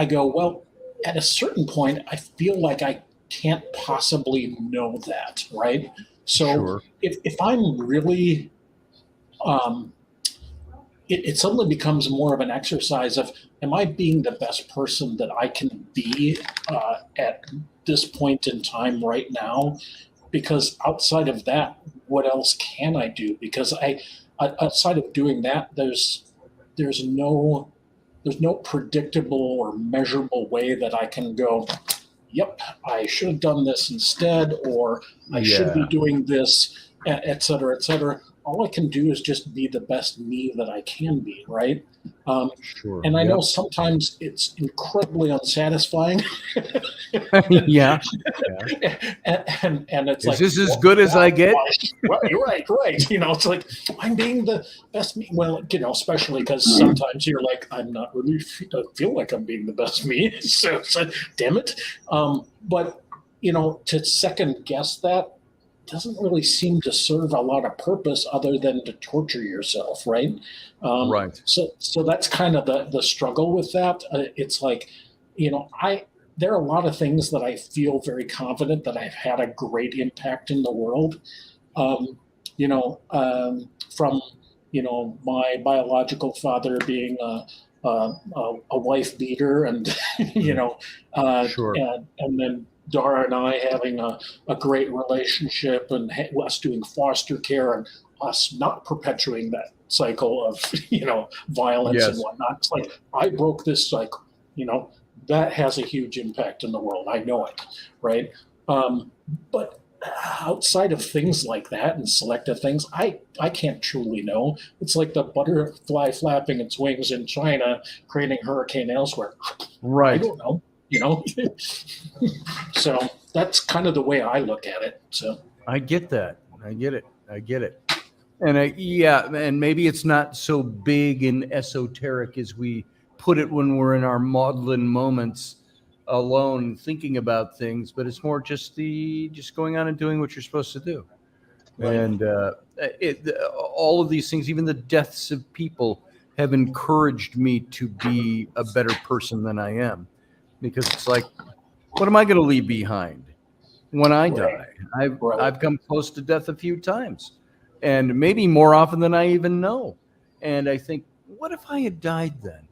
go, well, at a certain point, I feel like I can't possibly know that, right? So Sure. if I'm really, it suddenly becomes more of an exercise of, am I being the best person that I can be at this point in time right now? Because outside of that, what else can I do? Because outside of doing that, there's no predictable or measurable way that I can go, yep, I should have done this instead, or I should be doing this, et cetera, et cetera. All I can do is just be the best me that I can be, right? Sure. And I know sometimes it's incredibly unsatisfying. Yeah. And it's Is like, this as good as I get? Right. It's like, I'm being the best me. Well, especially because sometimes you're like, I'm not really feel like I'm being the best me. So damn it. But to second guess that doesn't really seem to serve a lot of purpose other than to torture yourself, right? Right. So that's kind of the struggle with that. It's like, there are a lot of things that I feel very confident that I've had a great impact in the world. From my biological father being a wife beater, and Sure. and then Dara and I having a great relationship, and us doing foster care, and us not perpetuating that cycle of violence and whatnot. It's like, I broke this cycle. That has a huge impact in the world. I know it, right? But outside of things like that and selective things, I can't truly know. It's like the butterfly flapping its wings in China, creating hurricane elsewhere. Right. I don't know. So that's kind of the way I look at it. So I get that. I get it. And and maybe it's not so big and esoteric as we put it when we're in our maudlin moments alone thinking about things, but it's more just going on and doing what you're supposed to do. Right. And all of these things, even the deaths of people, have encouraged me to be a better person than I am. Because it's like, what am I going to leave behind when I die? I've come close to death a few times, and maybe more often than I even know. And I think, what if I had died then?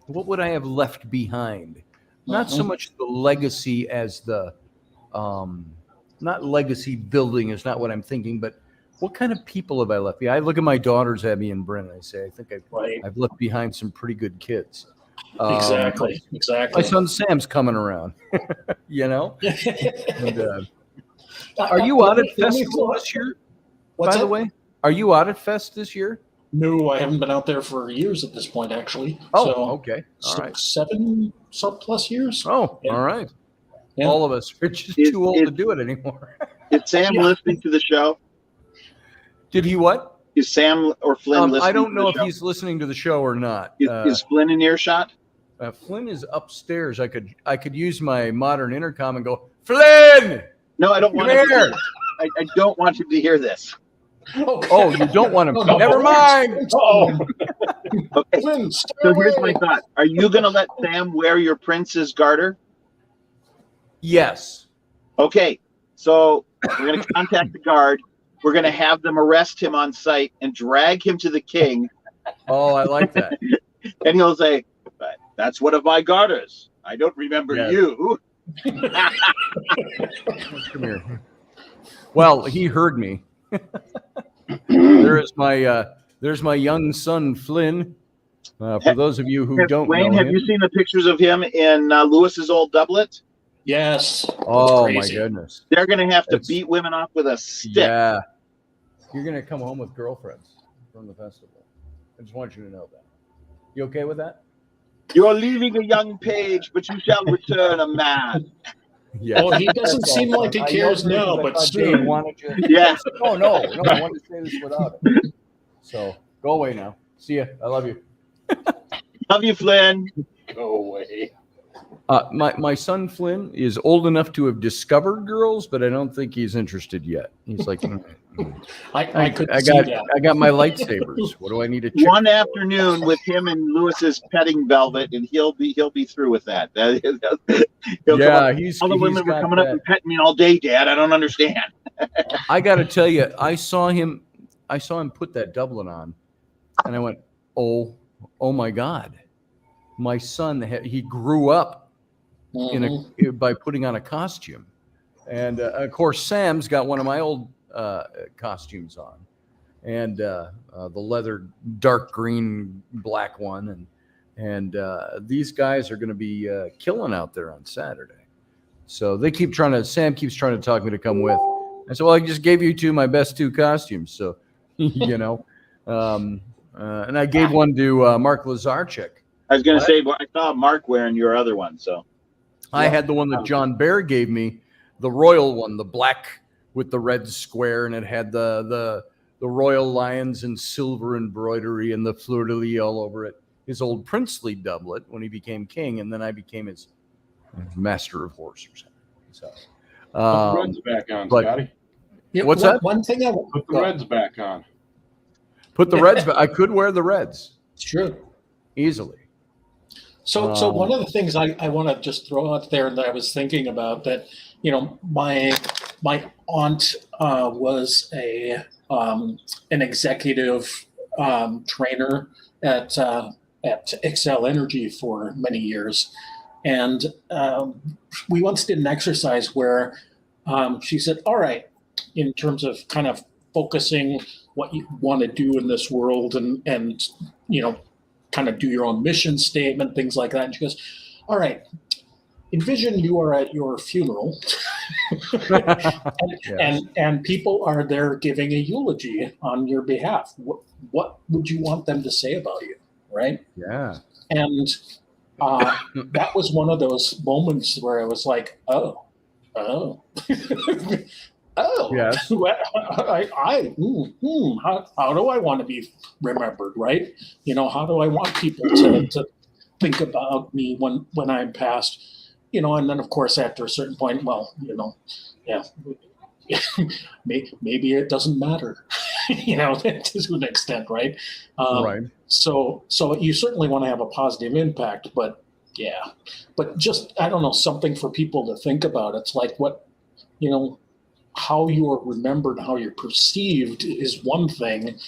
What would I have left behind? Not so much the legacy as not legacy building is not what I'm thinking, but what kind of people have I left behind? I look at my daughters, Abby and Bryn, and I say, I think I've left behind some pretty good kids. Exactly. My son Sam's coming around, And, are you out at Festival this year? By the way, are you out at Fest this year? No, I haven't been out there for years at this point, actually. Okay. All right. 7+ years. Oh, yeah. All right. Yeah. All of us are just too old to do it anymore. Is Sam listening to the show? Did he what? Is Sam or Flynn listening? I don't know if he's listening to the show or not. Is Flynn in earshot? Flynn is upstairs. I could use my modern intercom and go, Flynn! No, I don't want him to hear this. I don't want him to hear this. Okay. Oh, you don't want him. Never mind. Okay. Flynn, so here's my thought. Are you going to let Sam wear your prince's garter? Yes. Okay. So we're going to contact the guard. We're going to have them arrest him on site and drag him to the king. Oh, I like that. And he'll say, that's one of my garters. I don't remember you. Come here. Well, he heard me. There's my young son Flynn. For those of you who don't Wayne, know have him. you seen the pictures of him in Lewis's old doublet? Yes. Oh my crazy. goodness. They're going to have to It's- beat women off with a stick. Yeah. You're gonna come home with girlfriends from the festival. I just want you to know that. You okay with that? You're leaving a young page, but you shall return a man. Yeah. Well, he doesn't seem like he cares now, but soon. Wanted you. Yeah. Oh no, I wanted to say this without it. So go away now. See ya. I love you. Love you, Flynn. Go away. My son Flynn is old enough to have discovered girls, but I don't think he's interested yet. He's like, I could I see got that. I got my lightsabers. What do I need to check? One afternoon with him and Lewis's petting velvet, and he'll be through with that. He'll come up, he's all the he's women were got coming up that. and petting me all day, Dad. I don't understand. I got to tell you, I saw him put that doublet on, and I went, oh my God, my son, he grew up by putting on a costume, and of course Sam's got one of my old costumes on, and the leather dark green black one, and these guys are going to be killing out there on Saturday. So Sam keeps trying to talk me to come with. I said, well, I just gave you my best two costumes, so you know, and I gave one to Mark Lazarchuk. I was going to say, well, I saw Mark wearing your other one, so. I had the one that John Bear gave me, the royal one, the black with the red square, and it had the royal lions and silver embroidery and the fleur-de-lis all over it. His old princely doublet when he became king, and then I became his master of horse or something. So, Put the Reds back on, but- Scotty. Yeah, What's one, that? One thing I Put the Reds back on. Put the reds back. I could wear the reds Sure. easily. So one of the things I want to just throw out there that I was thinking about that, you know, my aunt was an executive trainer at Excel Energy for many years, and we once did an exercise where she said, "All right, in terms of kind of focusing what you want to do in this world, and you know." Kind of do your own mission statement, things like that. And she goes, all right, envision you are at your funeral and people are there giving a eulogy on your behalf. What would you want them to say about you? Right. Yeah. And that was one of those moments where I was like, oh, Yes. How do I want to be remembered, right? You know, how do I want people to think about me when I'm passed? You know, and then of course after a certain point, well, you know, yeah, maybe it doesn't matter, you know, to an extent, right? Right. So you certainly want to have a positive impact, but yeah, but just I don't know, something for people to think about. It's like what, you know. How you are remembered, how you're perceived is one thing.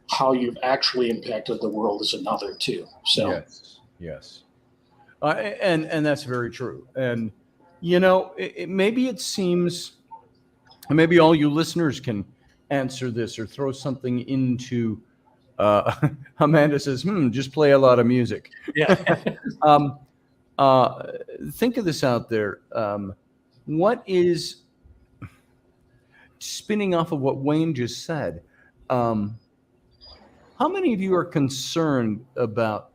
How you've actually impacted the world is another too. So yes, and that's very true. And you know, maybe it seems, and maybe all you listeners can answer this or throw something into. Amanda says, just play a lot of music. yeah, Think of this out there. What is spinning off of what Wayne just said? How many of you are concerned about?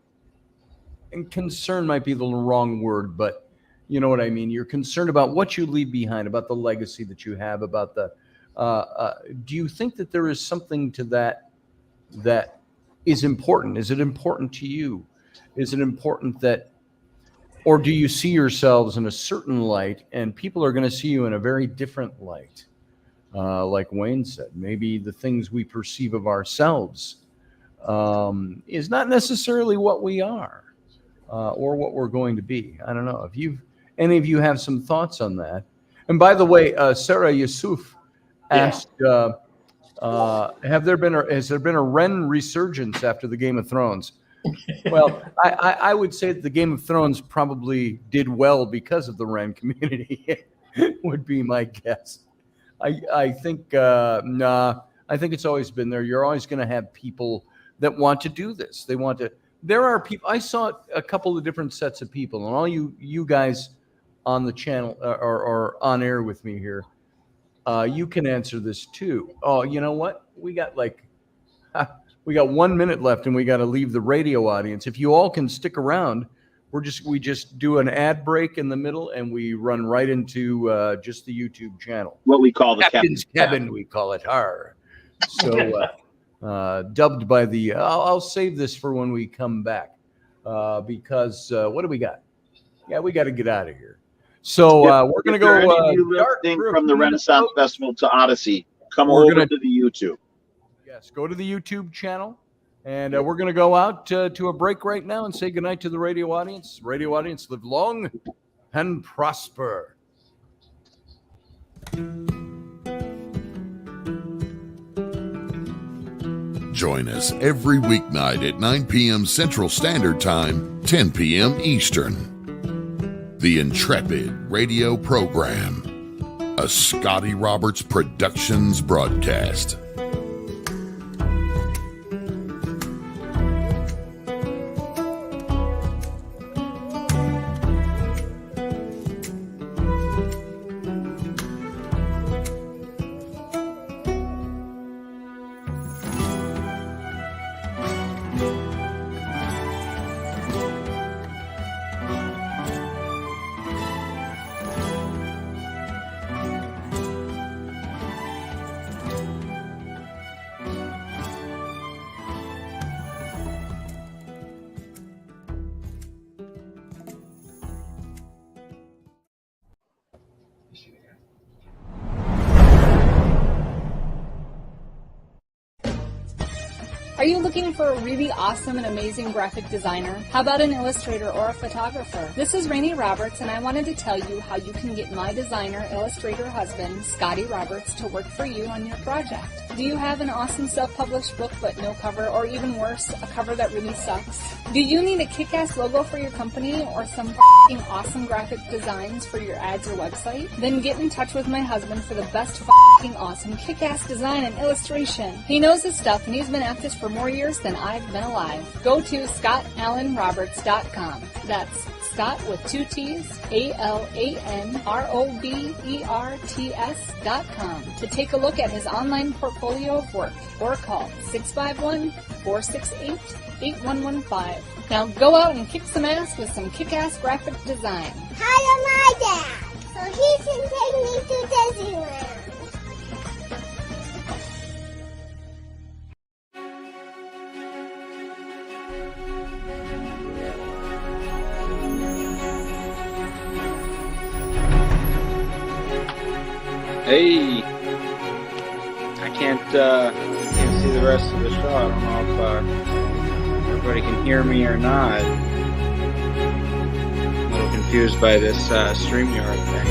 And concern might be the wrong word, but you know what I mean. You're concerned about what you leave behind, about the legacy that you have, about the. Do you think that there is something to that is important? Is it important to you? Is it important that, or do you see yourselves in a certain light, and people are going to see you in a very different light? Like Wayne said, maybe the things we perceive of ourselves is not necessarily what we are or what we're going to be. I don't know if any of you have some thoughts on that. And by the way, Sarah Yusuf asked, has there been a Ren resurgence after the Game of Thrones? Well, I would say that the Game of Thrones probably did well because of the Ren community. Would be my guess. I think nah. I think it's always been there. You're always going to have people that want to do this. They want to. There are people. I saw a couple of different sets of people, and all you guys on the channel or on air with me here, you can answer this too. Oh, you know what? We got 1 minute left, and we got to leave the radio audience. If you all can stick around, we just do an ad break in the middle, and we run right into just the YouTube channel. What we call the Captain's Cabin, we call it. So dubbed by the. I'll save this for when we come back, because what do we got? Yeah, we got to get out of here. So we're gonna go. Listening from the Renaissance Festival to Odyssey, come over to the YouTube. Yes, go to the YouTube channel, and we're going to go out to a break right now and say goodnight to the radio audience. Radio audience, live long and prosper. Join us every weeknight at 9 p.m. Central Standard Time, 10 p.m. Eastern. The Intrepid Radio Program, a Scotty Roberts Productions broadcast. Are you looking for a really awesome and amazing graphic designer? How about an illustrator or a photographer? This is Rainey Roberts, and I wanted to tell you how you can get my designer, illustrator husband, Scotty Roberts, to work for you on your project. Do you have an awesome self-published book but no cover, or even worse, a cover that really sucks? Do you need a kick-ass logo for your company or some f***ing awesome graphic designs for your ads or website? Then get in touch with my husband for the best f***ing awesome kick-ass design and illustration. He knows his stuff, and he's been at this for more years than I've been alive. Go to ScottAllenRoberts.com. That's Scott with 2 T's, ALANROBERTS.com to take a look at his online portfolio of work, or call 651-468-8115. Now go out and kick some ass with some kick-ass graphic design. Hire my dad so he can take me to Disneyland. Hey, I can't see the rest of the show. I don't know if everybody can hear me or not. I'm a little confused by this StreamYard thing.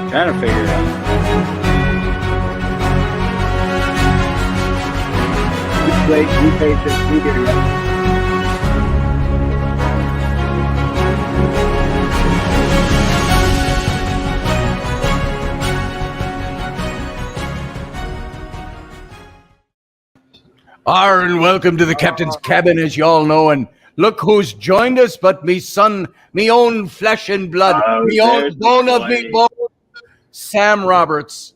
Trying to figure it out. Wait, be patient, be here yet. And welcome to the Captain's Cabin, as you all know, and look who's joined us but me son, me own flesh and blood, me own bone of me bone, Sam Roberts.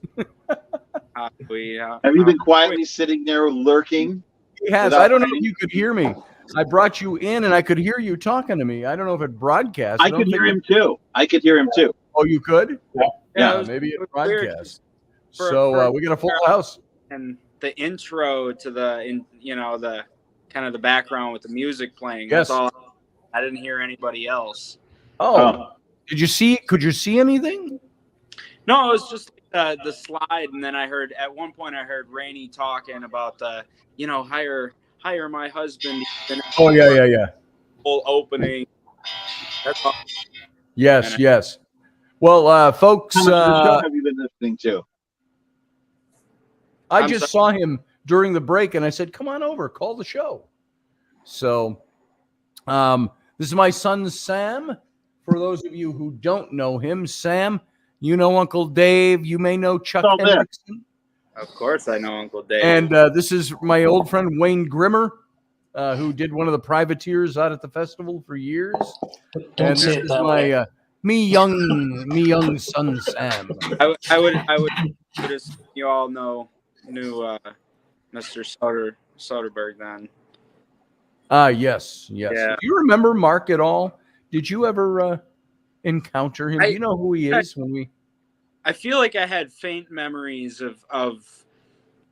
Have you been quietly sitting there lurking? He has. I don't know if you could hear me. I brought you in, and I could hear you talking to me. I don't know if it broadcast. I could hear him too. I could hear him too. Oh, you could? Yeah, maybe it broadcast. For So we got a full house. And the intro to the kind of the background with the music playing. Yes. That's all. I didn't hear anybody else. Oh, did you see? Could you see anything? No, it was just the slide, and then at one point I heard Rainey talking about hire my husband. Oh yeah. Full opening. That's all. Yes. Well, folks, How much of the show have you been listening to? I just saw him during the break, and I said, "Come on over, call the show." So, this is my son Sam. For those of you who don't know him, Sam, you know Uncle Dave. You may know Chuck Oh, there. Hendrickson. Of course, I know Uncle Dave. And this is my old friend Wayne Grimmer, who did one of the privateers out at the festival for years. Don't And say this it is that way. my me young son Sam. I would just, you all knew Mr. Soderberg then. Yes. Yeah. Do you remember Mark at all? Did you ever encounter him? Do you know who he is? I feel like I had faint memories of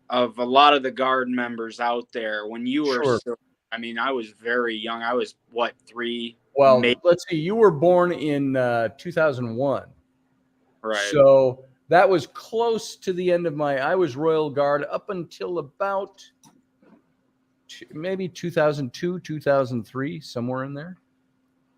a lot of the guard members out there when you were Sure. still. I mean, I was very young. I was 3. Well, maybe, let's see. You were born in 2001. right. So that was close to the end of I was Royal Guard up until about maybe 2002, 2003, somewhere in there.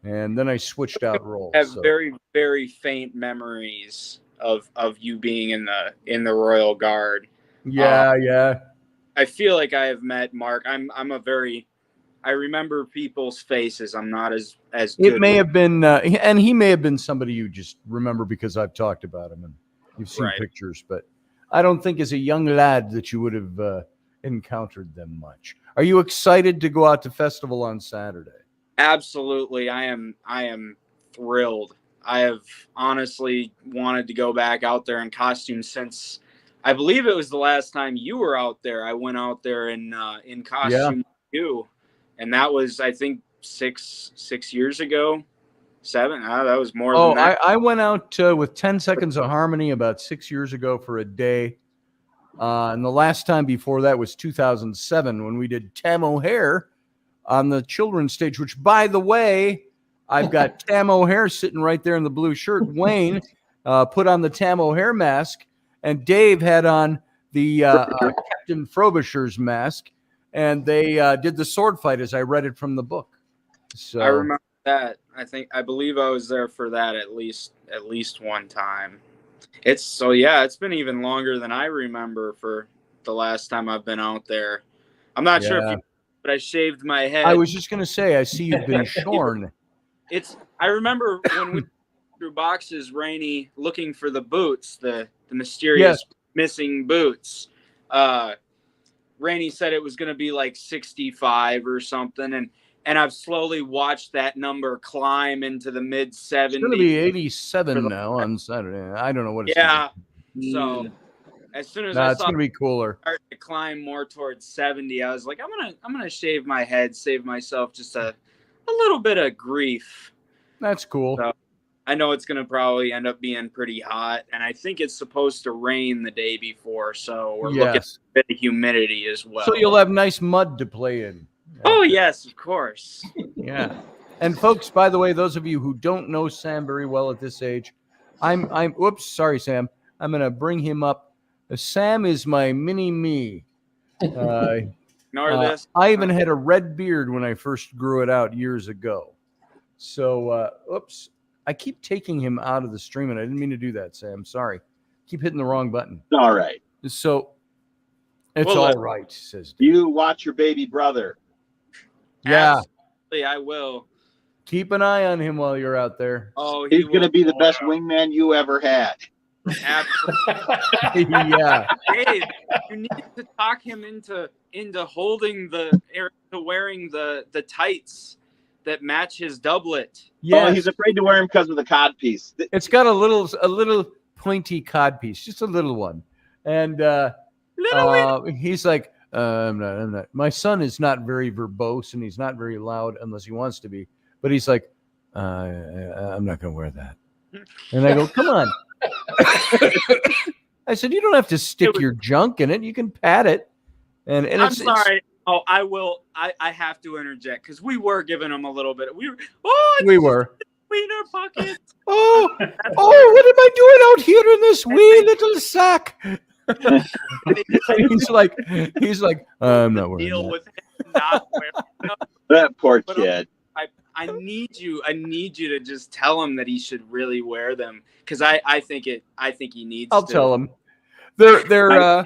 And then I switched out roles. I have very, very faint memories of you being in the Royal Guard. Yeah. I feel like I have met Mark. I remember people's faces. I'm not as good. It may have been, and he may have been somebody you just remember because I've talked about him and you've seen Right. pictures, but I don't think as a young lad that you would have encountered them much. Are you excited to go out to festival on Saturday? Absolutely. I am thrilled. I have honestly wanted to go back out there in costume since I believe it was the last time you were out there. I went out there in costume too. And that was, I think, 6 years ago. 7. That was more than that. I went out with 10 Seconds of Harmony about 6 years ago for a day. And the last time before that was 2007 when we did Tam O'Hare on the children's stage, which, by the way, I've got Tam O'Hare sitting right there in the blue shirt. Wayne put on the Tam O'Hare mask, and Dave had on the Captain Frobisher's mask. And they did the sword fight as I read it from the book. So I remember that. I believe I was there for that at least one time. It's been even longer than I remember for the last time I've been out there. I'm not sure if but I shaved my head. I was just going to say, I see you've been shorn. I remember when we through boxes, Rainey, looking for the boots, the mysterious missing boots. Rainey said it was going to be like 65 or something, and I've slowly watched that number climb into the mid 70s. It's going to be 87 now on Saturday. I don't know what it's yeah. Gonna So as soon as I it's saw going to be cooler. start to climb more towards 70, I was like, I'm gonna shave my head, save myself just a little bit of grief. That's cool. So, I know it's going to probably end up being pretty hot, and I think it's supposed to rain the day before, so we're looking at a bit of humidity as well. So you'll have nice mud to play in. Oh, yes, of course. Yeah. And folks, by the way, those of you who don't know Sam very well at this age, whoops, sorry, Sam. I'm going to bring him up. Sam is my mini me. Ignore this. I even had a red beard when I first grew it out years ago. So, oops. I keep taking him out of the stream, and I didn't mean to do that, Sam. Sorry. Keep hitting the wrong button. All right. So, it's all right, says Dave. You watch your baby brother. Yeah. Absolutely, I will. Keep an eye on him while you're out there. Oh, He's going to be the best wingman you ever had. Absolutely. Yeah. Dave, you need to talk him into holding wearing the tights that match his doublet. Yeah, he's afraid to wear him because of the cod piece. It's got a little pointy cod piece, just a little one, and he's like, I'm not. My son is not very verbose, and he's not very loud unless he wants to be. But he's like, I'm not going to wear that. And I go, come on. I said, you don't have to stick your junk in it. You can pat it. And I'm sorry. Oh, I will. I have to interject because we were giving him a little bit. We were. Wiener pocket. Oh, what am I doing out here in this wee little sack? he's like, I'm not wearing that. With him not wearing. That poor kid. I need you to just tell him that he should really wear them, because I think he needs I'll to. tell him. They're Uncle Dave would say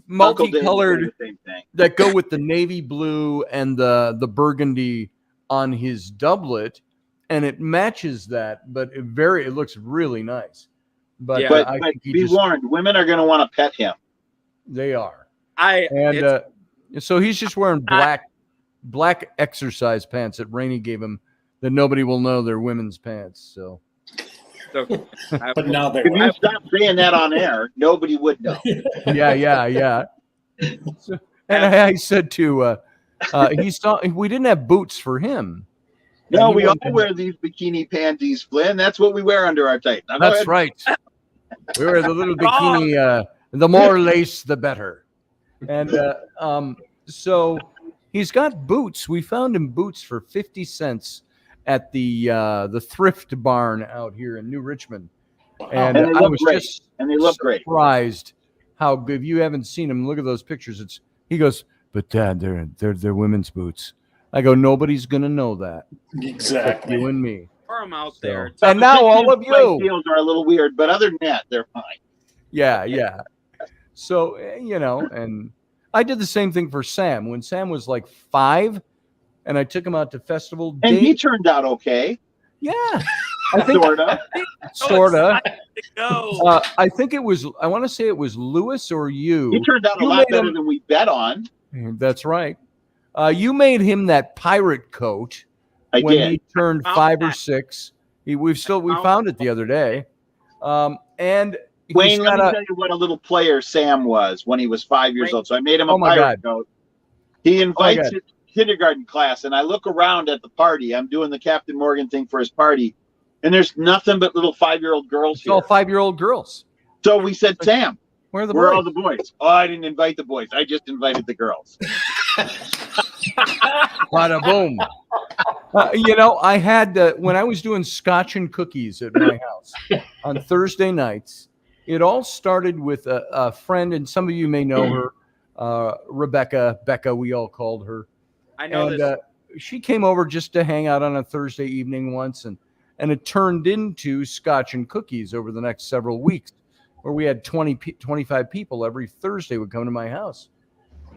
multicolored the same thing. that go with the navy blue and the burgundy on his doublet, and it matches that, but it looks really nice. But Yeah. But, I but think he be warned, women are going to want to pet him. they are. It's- So he's just wearing black exercise pants that Rainey gave him that nobody will know they're women's pants. So okay. But now they If you stop saying that on air, nobody would know. yeah. So, and I said to we didn't have boots for him. No, And he we all wanted- wear these bikini panties, Flynn. That's what we wear under our tights. Now, go That's ahead. right. We wear the little bikini. The more lace, the better. And so he's got boots. We found him boots for 50 cents at the thrift barn out here in New Richmond. And And they I look was great. just And they look great. surprised how good. If you haven't seen them, look at those pictures. He goes, but Dad, they're women's boots. I go, nobody's gonna know that. Except you and me. Or I'm out there. And now all of My you. heels are a little weird, but other than that, they're fine. Yeah. So, and I did the same thing for Sam. When Sam was like 5 and I took him out to festival And day. he turned out okay. Yeah. I think Sort of. Go. I think I want to say it was Lewis or you. He turned out a You lot made better him- than we bet on. That's right. You made him that pirate coat I when did. he turned Found 5 or that. 6. We found it the other day. And he's Wayne, let got me tell you what a little player Sam was when he was 5 years Right. old. So I made him a Oh my pirate God. coat. He invites God. his kindergarten class, and I look around at the party. I'm doing the Captain Morgan thing for his party, and there's nothing but little 5-year-old girls It's here. all 5-year-old girls. So we said, Sam, Where are the where are boys? all the boys? Oh, I didn't invite the boys. I just invited the girls. Bada boom. I had when I was doing scotch and cookies at my house on Thursday nights. It all started with a friend, and some of you may know her, Rebecca. Becca, we all called her. I know And this. she came over just to hang out on a Thursday evening once, and it turned into scotch and cookies over the next several weeks, where we had 25 people every Thursday would come to my house.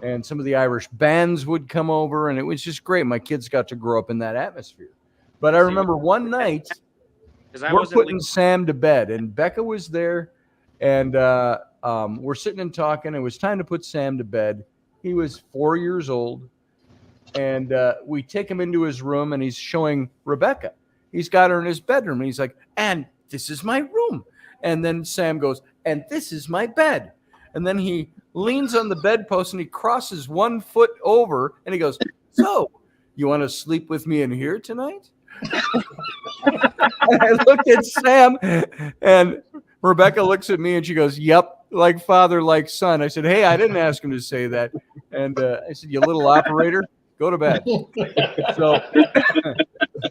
And some of the Irish bands would come over, and it was just great. My kids got to grow up in that atmosphere. But I remember one night, 'Cause I we're wasn't putting Sam to bed, and Becca was there, and we're sitting and talking. It was time to put Sam to bed. He was 4 years old, and we take him into his room, and he's showing Rebecca. He's got her in his bedroom, and he's like, and this is my room. And then Sam goes, and this is my bed. And then he leans on the bedpost and he crosses 1 foot over and he goes, so you want to sleep with me in here tonight? And I looked at Sam, and Rebecca looks at me and she goes, yep, like father, like son. I said, hey, I didn't ask him to say that. And I said, you little operator, go to bed. So,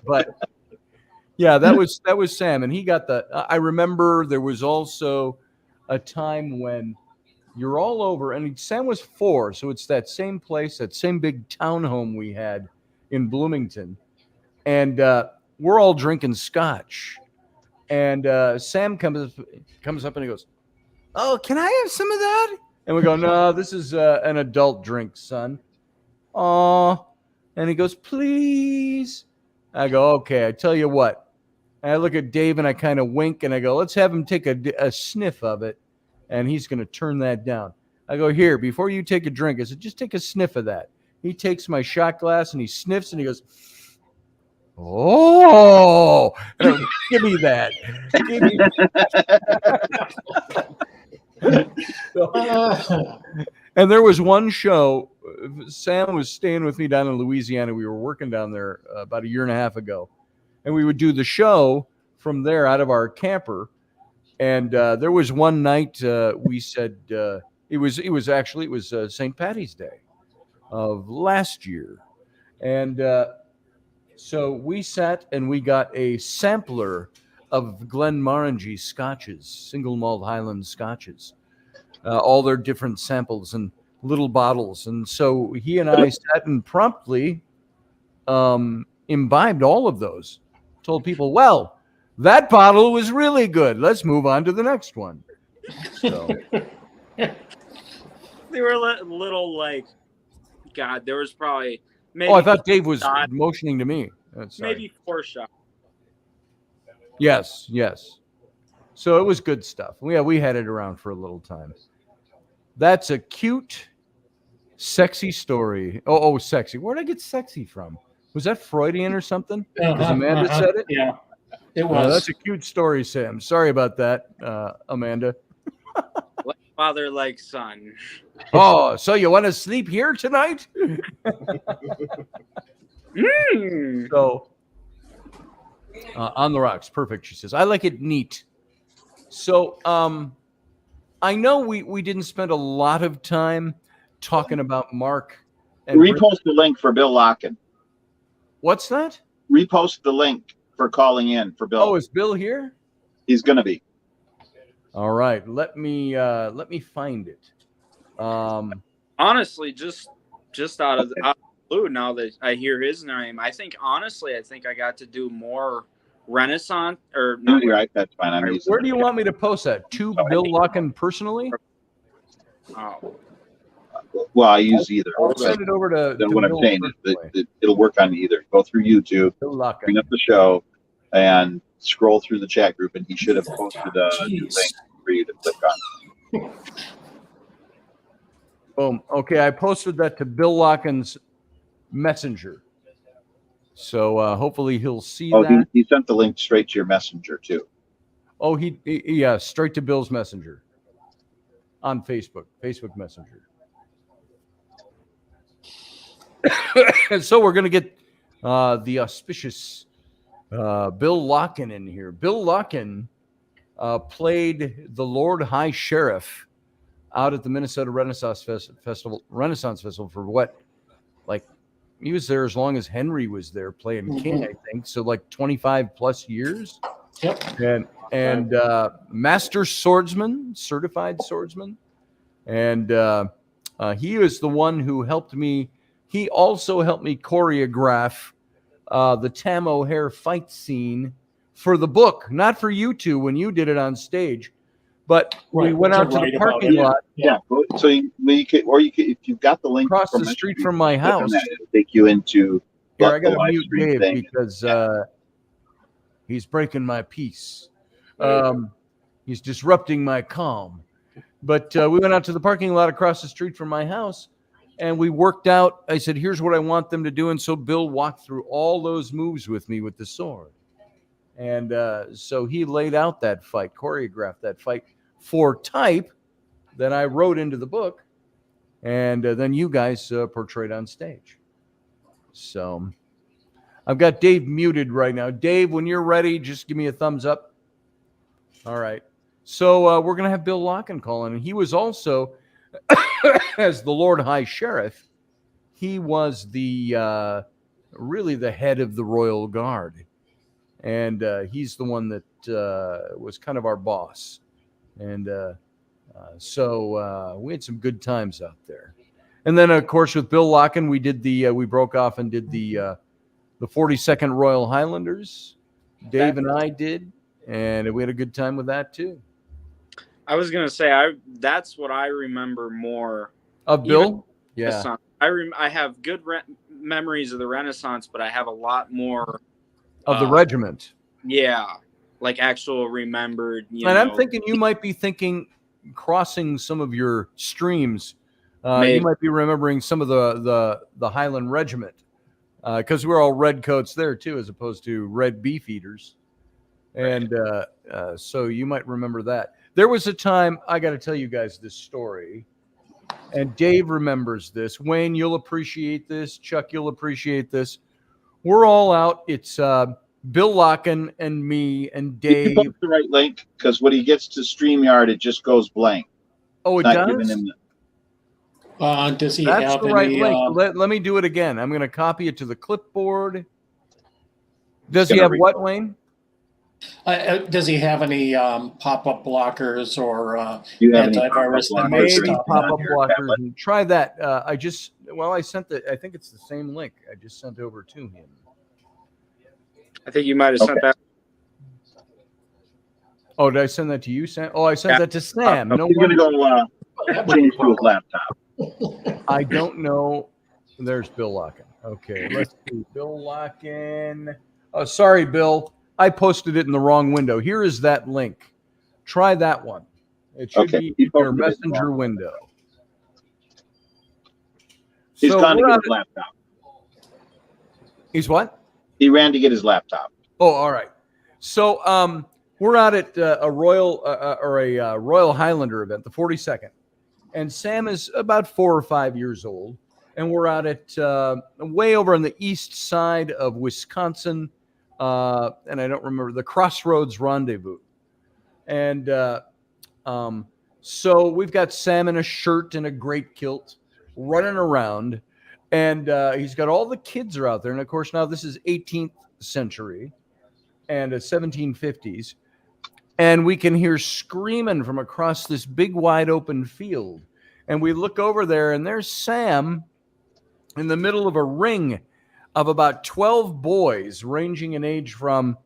but yeah, that was Sam. And he got I remember there was also a time when you're all over, and Sam was 4, so it's that same place, that same big townhome we had in Bloomington, and we're all drinking scotch, and Sam comes up and he goes, "Oh, can I have some of that?" And we go, "No, this is an adult drink, son." Oh, and he goes, "Please." I go, "Okay." I tell you what. And I look at Dave and I kind of wink and I go, "Let's have him take a sniff of it." And he's going to turn that down. I go, "Here, before you take a drink," I said, "just take a sniff of that." He takes my shot glass and he sniffs and he goes, "Oh, and I go, give me that." Give me So- and there was one show. Sam was staying with me down in Louisiana. We were working down there about a year and a half ago. And we would do the show from there out of our camper. And there was one night we said it was St. Patty's Day of last year, and so we sat and we got a sampler of Glenmorangie scotches, single malt Highland scotches, all their different samples and little bottles. And so he and I sat and promptly imbibed all of those. Told people, well, that bottle was really good. Let's move on to the next one. So They were little like, God, there was probably maybe. I thought Dave was shot, motioning to me. maybe 4 shots. Yes. So it was good stuff. Yeah, we had it around for a little time. That's a cute, sexy story. Oh, sexy. Where did I get sexy from? Was that Freudian or something? Because Amanda said it? Yeah, it was. That's a cute story, Sam. Sorry about that, Amanda. Like father, like son. Oh, so you want to sleep here tonight? So, on the rocks. Perfect, she says. I like it neat. So, I know we didn't spend a lot of time talking about Mark. And Repost the link for Bill Locken. What's that? Repost the link for calling in for Bill. Oh, is Bill here? He's going to be. All right. Let me find it. Honestly, just out of the blue, now that I hear his name, I think I got to do more Renaissance or No, not. you're right. That's fine. I'm using Where do you want me to post that? To Bill Locken personally? Oh, Well, I use either. I'll send it over to What I'm Bill saying is personally. that it'll work on either. Go through YouTube, Bill Locken. bring up the show, and scroll through the chat group, and he should have posted a new link for you to click on. Boom. Okay, I posted that to Bill Locken's Messenger. So hopefully he'll see that. He sent the link straight to your messenger too. Oh, yeah, straight to Bill's Messenger on Facebook Messenger. And so we're going to get the auspicious Bill Locken in here. Bill Locken played the Lord High Sheriff out at the Minnesota Renaissance Festival for what? Like, he was there as long as Henry was there playing King, I think. So like 25 plus years. Yep. And master swordsman, certified swordsman. And he was the one who helped me. He also helped me choreograph the Tam O'Hare fight scene for the book, not for you two when you did it on stage. But we went out to the parking lot. Yeah. So you could, if you've got the link across the street from my house, it'll take you into. Here, I got to mute Dave because he's breaking my peace. He's disrupting my calm. But we went out to the parking lot across the street from my house, and we worked out. I said, here's what I want them to do. And so Bill walked through all those moves with me with the sword. And so he laid out that fight, choreographed that fight for type that I wrote into the book. And then you guys portrayed on stage. So I've got Dave muted right now. Dave, when you're ready, just give me a thumbs up. All right. So we're going to have Bill Locken call in. And he was also, as the Lord High Sheriff, he was the really the head of the Royal Guard. And he's the one that was kind of our boss. And so we had some good times out there. And then, of course, with Bill Locken, we did we broke off and did the 42nd Royal Highlanders. Dave and I did, and we had a good time with that too. I was gonna say that's what I remember more of Bill. Yeah, I have good memories of the Renaissance, but I have a lot more of the regiment. Yeah, like actual remembered. I'm thinking you might be crossing some of your streams. You might be remembering some of the Highland Regiment because we're all red coats there too, as opposed to red beef eaters. And so you might remember that. There was a time, I got to tell you guys this story, and Dave remembers this. Wayne, you'll appreciate this. Chuck, you'll appreciate this. We're all out. It's Bill Locken and me and Dave. You put the right link because when he gets to StreamYard, it just goes blank. Oh, it does? Does he That's have the right any? link. Let me do it again. I'm going to copy it to the clipboard. Does he have what, Wayne? Does he have any pop-up blockers or antivirus? Maybe pop-up blockers. And try that. I sent I think it's the same link I just sent over to him. I think you might have sent that. Oh, did I send that to you, Sam? Oh, I sent that to Sam. No He's going to wonder. go change to his laptop. I don't know. There's Bill Locken. Okay, let's see. Bill Locken. Oh, sorry, Bill. I posted it in the wrong window. Here is that link. Try that one. It should be in your messenger window. He's So gone to we're get out his laptop. He's what? He ran to get his laptop. Oh, all right. So we're out at a Royal Highlander event, the 42nd, and Sam is about 4 or 5 years old, and we're out at way over on the east side of Wisconsin, and I don't remember, the Crossroads Rendezvous, and so we've got Sam in a shirt and a great kilt, running around, and he's got all the kids are out there, and of course now this is 18th century and 1750s. And we can hear screaming from across this big, wide open field. And we look over there, and there's Sam in the middle of a ring of about 12 boys, ranging in age from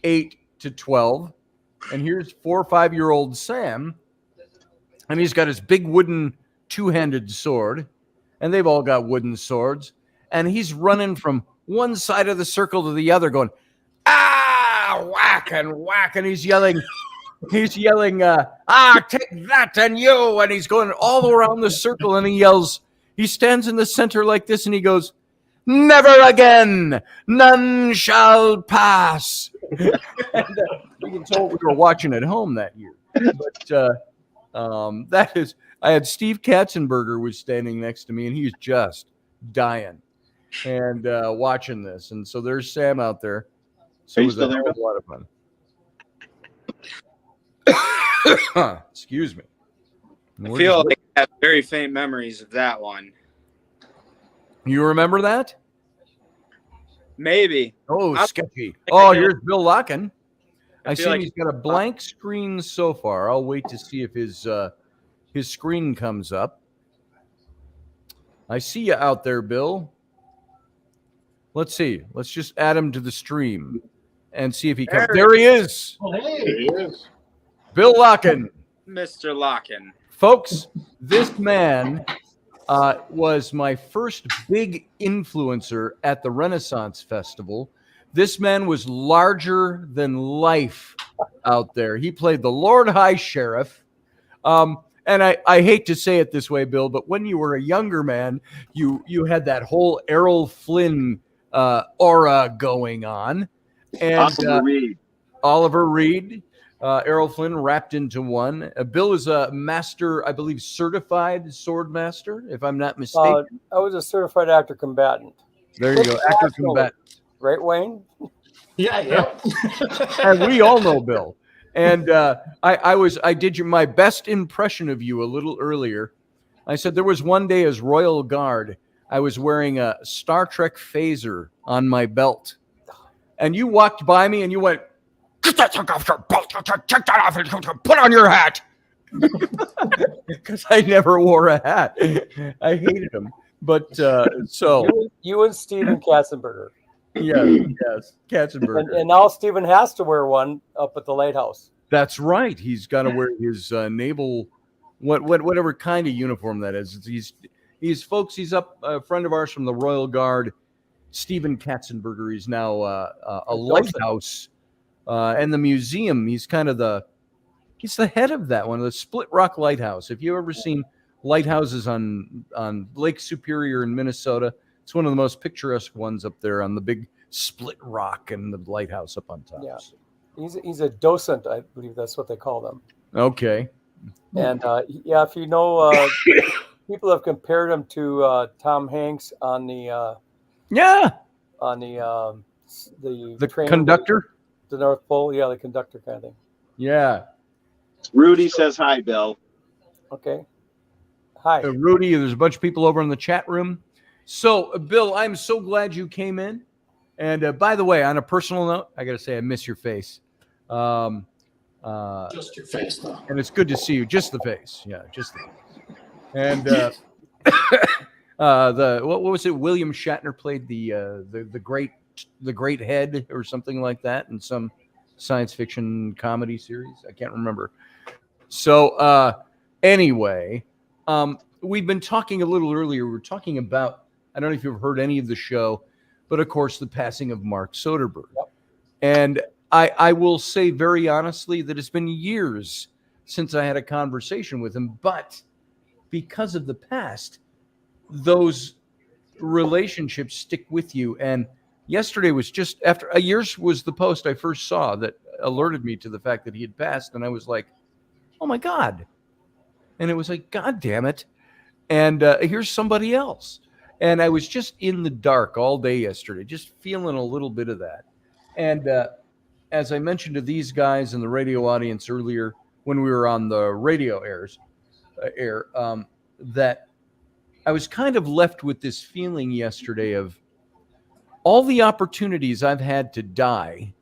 8 to 12. And here's 4 or 5-year-old Sam. And he's got his big wooden two-handed sword. And they've all got wooden swords. And he's running from one side of the circle to the other, going, whack, and he's yelling, take that, and you, and he's going all around the circle, and he stands in the center like this, and he goes, never again, none shall pass. And, you can tell we were watching at home that year, but that is, I had Steve Katzenberger was standing next to me, and he was just dying and watching this, and so there's Sam out there. So it was a lot of fun. Excuse me. I feel like I have very faint memories of that one. You remember that? Maybe. Oh, sketchy. Oh, here's Bill Locken. I see like he's got a blank screen so far. I'll wait to see if his screen comes up. I see you out there, Bill. Let's see. Let's just add him to the stream and see if he comes. There he is. Oh, hey, there he is. Bill Locken. Mr. Locken. Folks, this man was my first big influencer at the Renaissance Festival. This man was larger than life out there. He played the Lord High Sheriff. And I hate to say it this way, Bill, but when you were a younger man, you had that whole Errol Flynn aura going on. And Oliver Reed, Errol Flynn wrapped into one. Bill is a master, I believe, certified sword master, if I'm not mistaken. I was a certified actor combatant. There you go, actor combatant. Right, Wayne? Yeah. And we all know Bill. And I did my best impression of you a little earlier. I said there was one day as Royal Guard, I was wearing a Star Trek phaser on my belt. And you walked by me and you went, "Get that thing off your belt, take that off and put on your hat." Because I never wore a hat. I hated him. But so. You and Steven Katzenberger. Yes, Katzenberger. And now Steven has to wear one up at the lighthouse. That's right. He's got to wear his naval, whatever kind of uniform that is. He's up. A friend of ours from the Royal Guard, Steven Katzenberger. He's now a lighthouse and the museum. He's kind of he's the head of that one, the Split Rock Lighthouse. If you've ever seen lighthouses on Lake Superior in Minnesota, it's one of the most picturesque ones up there on the big split rock and the lighthouse up on top. Yeah, he's a docent, I believe that's what they call them. Okay. And if you know, people have compared him to Tom Hanks on the conductor, the North Pole. Yeah, the conductor kind of thing. Yeah. Rudy says hi, Bill. Okay. Hi, Rudy. There's a bunch of people over in the chat room. So, Bill, I'm so glad you came in. And by the way, on a personal note, I got to say I miss your face. Just your face, though. And it's good to see you. Just the face. Yeah, just the face. And what was it? William Shatner played the great The Great Head or something like that in some science fiction comedy series. I can't remember. So anyway, we've been talking a little earlier. We were talking about, I don't know if you've heard any of the show, but of course the passing of Marc Soderberg. Yep. And I will say very honestly that it's been years since I had a conversation with him, but because of the past, those relationships stick with you. And yesterday was just after a year's was the post I first saw that alerted me to the fact that he had passed. And I was like, oh my God. And it was like, God damn it. And here's somebody else. And I was just in the dark all day yesterday, just feeling a little bit of that. And as I mentioned to these guys in the radio audience earlier, when we were on the radio air, that I was kind of left with this feeling yesterday of all the opportunities I've had to die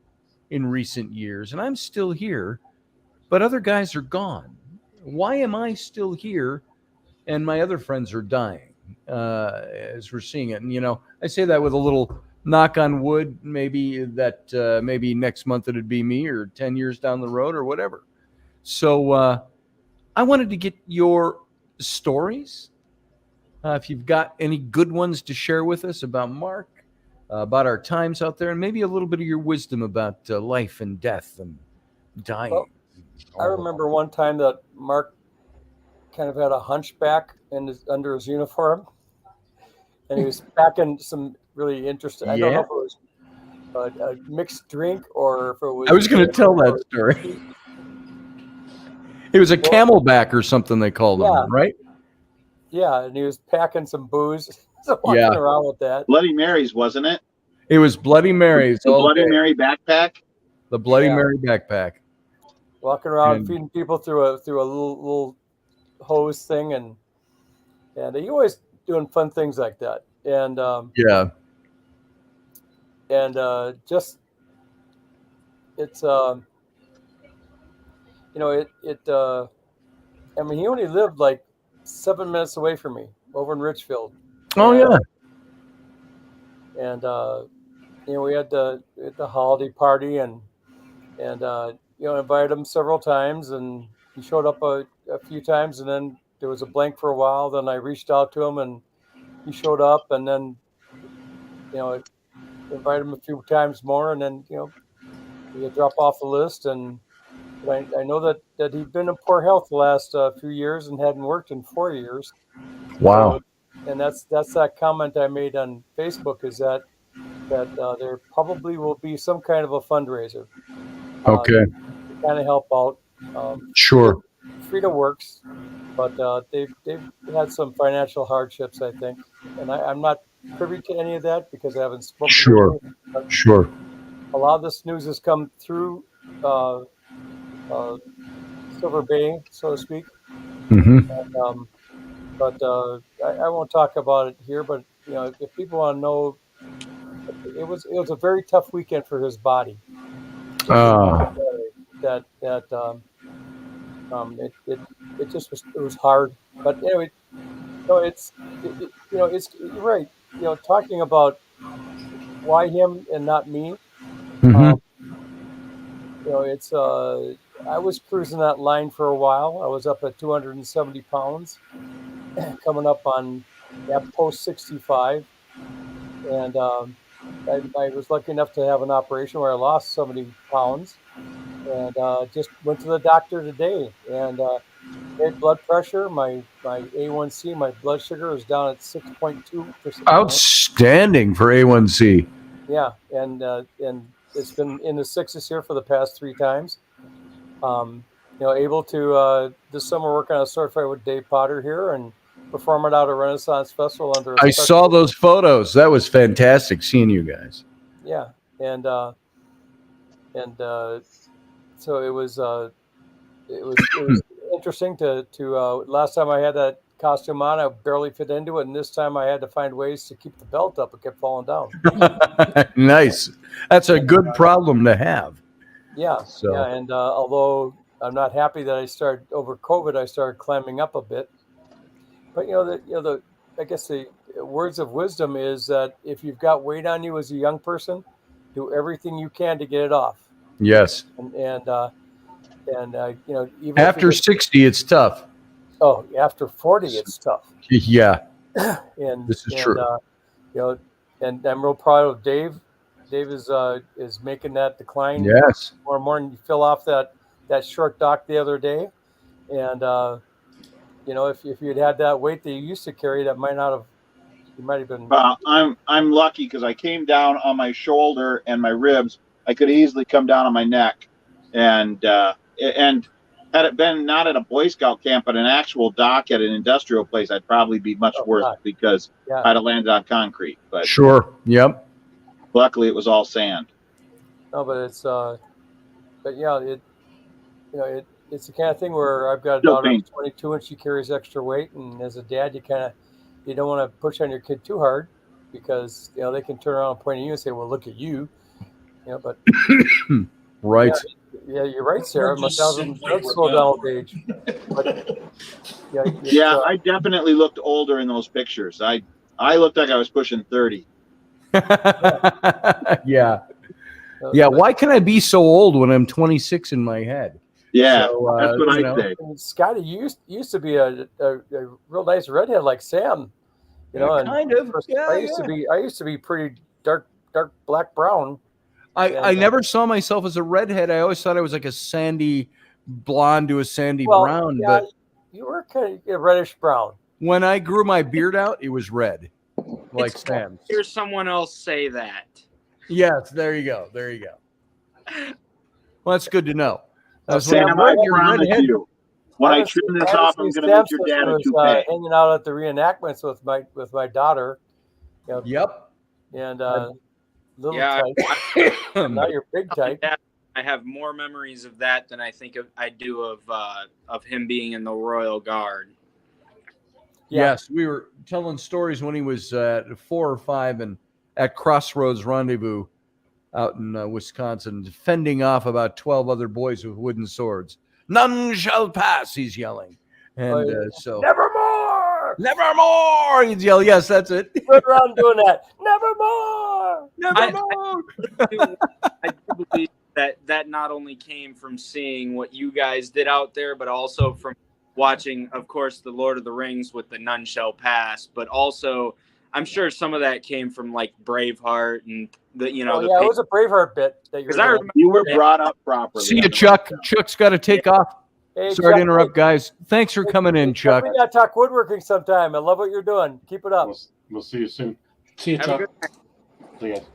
in recent years, and I'm still here, but other guys are gone. Why am I still here and my other friends are dying, as we're seeing it? And, you know, I say that with a little knock on wood, maybe that maybe next month it'd be me, or 10 years down the road or whatever. So I wanted to get your stories. If you've got any good ones to share with us about Marc, about our times out there, and maybe a little bit of your wisdom about life and death and dying. Well, I remember one time that Marc kind of had a hunchback under his uniform, and he was packing some really interesting. I don't know if it was a mixed drink or if it was. I was going to tell that story. It was a camelback or something they called them, right? Yeah, and he was packing some booze, walking around with that. Bloody Marys, wasn't it? It was Bloody Marys. The Bloody Mary backpack. The Bloody Mary backpack. Walking around feeding people through a little hose thing, and he always doing fun things like that. And just it's I mean, he only lived like 7 minutes away from me over in Richfield. Oh yeah. And we had the holiday party and invited him several times, and he showed up a few times, and then there was a blank for a while. Then I reached out to him, and he showed up, and then invited him a few times more, and then he had dropped off the list. And I know that he'd been in poor health the last few years and hadn't worked in 4 years. Wow. So, and that's that comment I made on Facebook, is that there probably will be some kind of a fundraiser. Okay. To kind of help out. Sure. Frida works, but they've had some financial hardships, I think, and I'm not privy to any of that because I haven't spoken. Sure. to them. Sure. A lot of this news has come through Silver Bay, so to speak. Mm-hmm. And, but I won't talk about it here. But if people want to know, it was a very tough weekend for his body. It just was hard. But anyway, it's you're right. Talking about why him and not me. Mm-hmm. I was cruising that line for a while. I was up at 270 pounds, coming up on post 65, and I was lucky enough to have an operation where I lost 70 pounds, and just went to the doctor today, and had blood pressure. My A1C, my blood sugar, is down at 6.2%. Outstanding for A1C. Yeah, and it's been in the sixes here for the past 3 times. Able to this summer work on a sword fight with Dave Potter here and perform it out at Renaissance Festival under. I saw those photos. That was fantastic seeing you guys. Yeah, and so it was interesting to last time I had that costume on, I barely fit into it, and this time I had to find ways to keep the belt up. It kept falling down. Nice. That's a good problem to have. Yeah. So. Yeah, and although I'm not happy that I started over COVID, I started climbing up a bit. But I guess words of wisdom is that if you've got weight on you as a young person, do everything you can to get it off. Yes. And even After 60, it's tough. Oh, after 40, it's tough. Yeah. And this is true. And I'm real proud of Dave. Dave is making that decline Yes. more and more. And you fill off that short dock the other day, and if you'd had that weight that you used to carry, you might have been. I'm lucky because I came down on my shoulder and my ribs. I could easily come down on my neck, and had it been not at a Boy Scout camp, but an actual dock at an industrial place, I'd probably be much worse because I'd have landed on concrete. But sure, yep. Luckily, it was all sand. No, but it's it's the kind of thing where I've got a daughter who's 22 and she carries extra weight, and as a dad, you don't want to push on your kid too hard because they can turn around and point at you and say, "Well, look at you," but right. Yeah, you're right, Sarah. Must slow down with age. But, I definitely looked older in those pictures. I looked like I was pushing 30. Yeah. Why can I be so old when I'm 26 in my head? Yeah, that's what I say. Scotty, you used to be a real nice redhead like Sam. Kind of. I used to be pretty dark black brown. I never saw myself as a redhead. I always thought I was like a sandy blonde to a sandy brown. Yeah, but you were kind of reddish brown. When I grew my beard out, it was red, like Sam's. Hear someone else say that. Yes, there you go. Well, that's good to know. Sam, I promise you, when I trim this off, I'm going to make your dad a toupee. Hanging out at the reenactments with my daughter. Yep. And little type, not your big type. I have more memories of that than I think I do of him being in the Royal Guard. Yes, we were telling stories when he was 4 or 5 and at Crossroads Rendezvous out in Wisconsin, fending off about 12 other boys with wooden swords. None shall pass, he's yelling. And so nevermore! Nevermore! He'd yell, yes, that's it. Run around doing that. Nevermore! Nevermore! I do believe that not only came from seeing what you guys did out there, but also from watching, of course, The Lord of the Rings with the None Shall Pass, but also I'm sure some of that came from like Braveheart and it was a Braveheart bit that you were brought up properly. See you, Chuck. Chuck's got to take off. Hey, Sorry Chuck, to interrupt, guys. Thanks for coming in, Chuck. We got to talk woodworking sometime. I love what you're doing. Keep it up. We'll see you soon. See you, Chuck.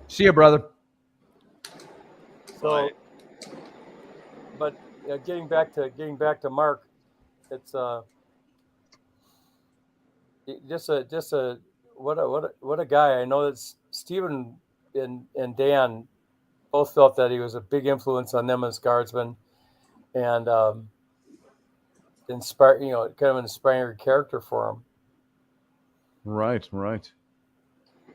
See you, brother. So, but getting back to Mark, it's what a guy. I know that Stephen and Dan both felt that he was a big influence on them as guardsmen, and kind of an inspiring character for him. Right.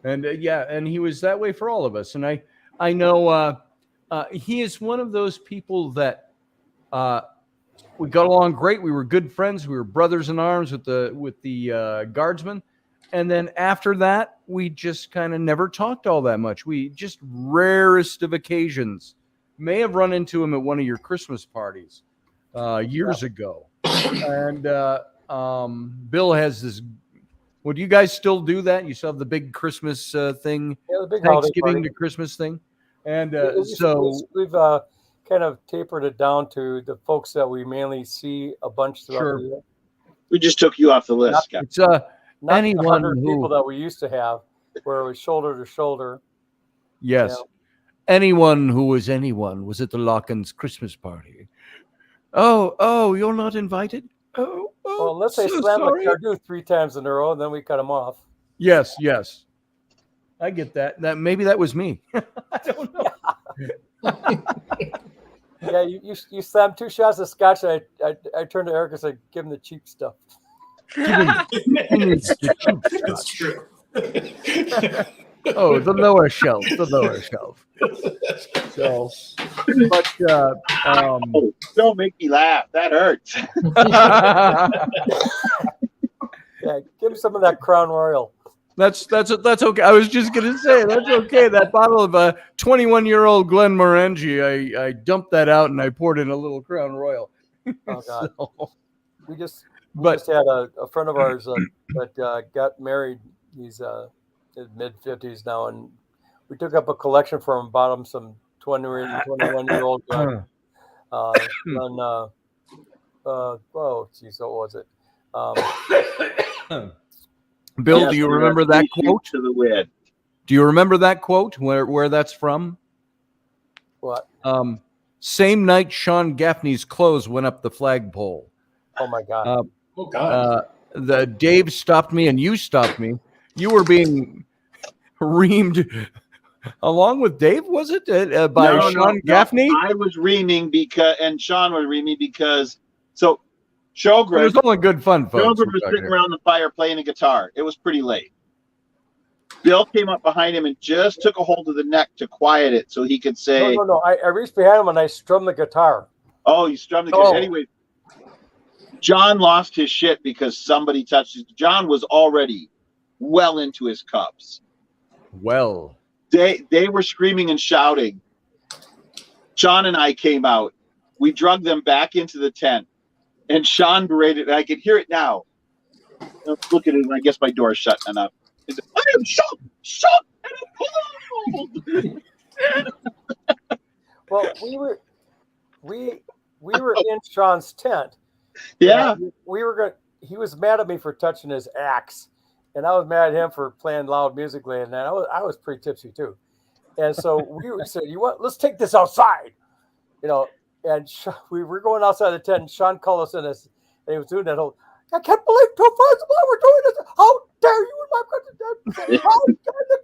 And and he was that way for all of us. And I know he is one of those people that we got along great. We were good friends. We were brothers in arms with the guardsmen. And then after that, we just kind of never talked all that much. We just rarest of occasions may have run into him at one of your Christmas parties years ago. And Bill has this. Would you guys still do that? You still have the big Christmas thing, the big Thanksgiving to Christmas thing? And so we've kind of tapered it down to the folks that we mainly see a bunch throughout the year. We just took you off the list, Scott. It's not anyone the 100 people that we used to have, where it was shoulder to shoulder. Yes. Anyone who was anyone was at the Lockens Christmas party. Oh, you're not invited? Oh, well, unless they so slam sorry. a Cardew 3 times in a row, and then we cut them off. Yes. I get that. Maybe that was me. I don't know. Yeah, you slammed 2 shots of scotch. I turned to Eric and said, "Give him the cheap stuff." That's true. Oh, the lower shelf. So, but don't make me laugh. That hurts. Yeah, give him some of that Crown Royal. That's okay. I was just gonna say that's okay. That bottle of 21-year-old Glenmorangie, I dumped that out and I poured in a little Crown Royal. Oh God. So, We just but had a friend of ours that got married. He's in mid-50s now, and we took up a collection for him, bought him some 21-year-old gun. Oh, geez, what was it? Bill, Yes, do you we remember have that issues quote? to the wind. Do you remember that quote? Where that's from? What? Same night Sean Gaffney's clothes went up the flagpole. Oh my God. Oh God. The Dave stopped me and you stopped me. You were being reamed along with Dave, was it? By No, Sean Gaffney? I was reaming and Sean was reaming because so It Shogren was only good fun, folks. was sitting around the fire playing a guitar. It was pretty late. Bill came up behind him and just took a hold of the neck to quiet it so he could say, No. I reached behind him and I strummed the guitar. "Oh, you strummed the guitar." Anyway, John lost his shit because somebody touched his. John was already well into his cups. Well, they were screaming and shouting. Sean and I came out. We drugged them back into the tent, and Sean berated. I could hear it now. Look at it. I guess my door's shut enough. He said, "I am shot, and appalled." Well, we were in Sean's tent. Yeah, we were going. He was mad at me for touching his axe, and I was mad at him for playing loud musically, and I was pretty tipsy too. And so we said, let's take this outside, And we were going outside the tent, and Sean called us in this, and he was doing that whole, I can't believe two friends of mine were doing this. How dare you in my country?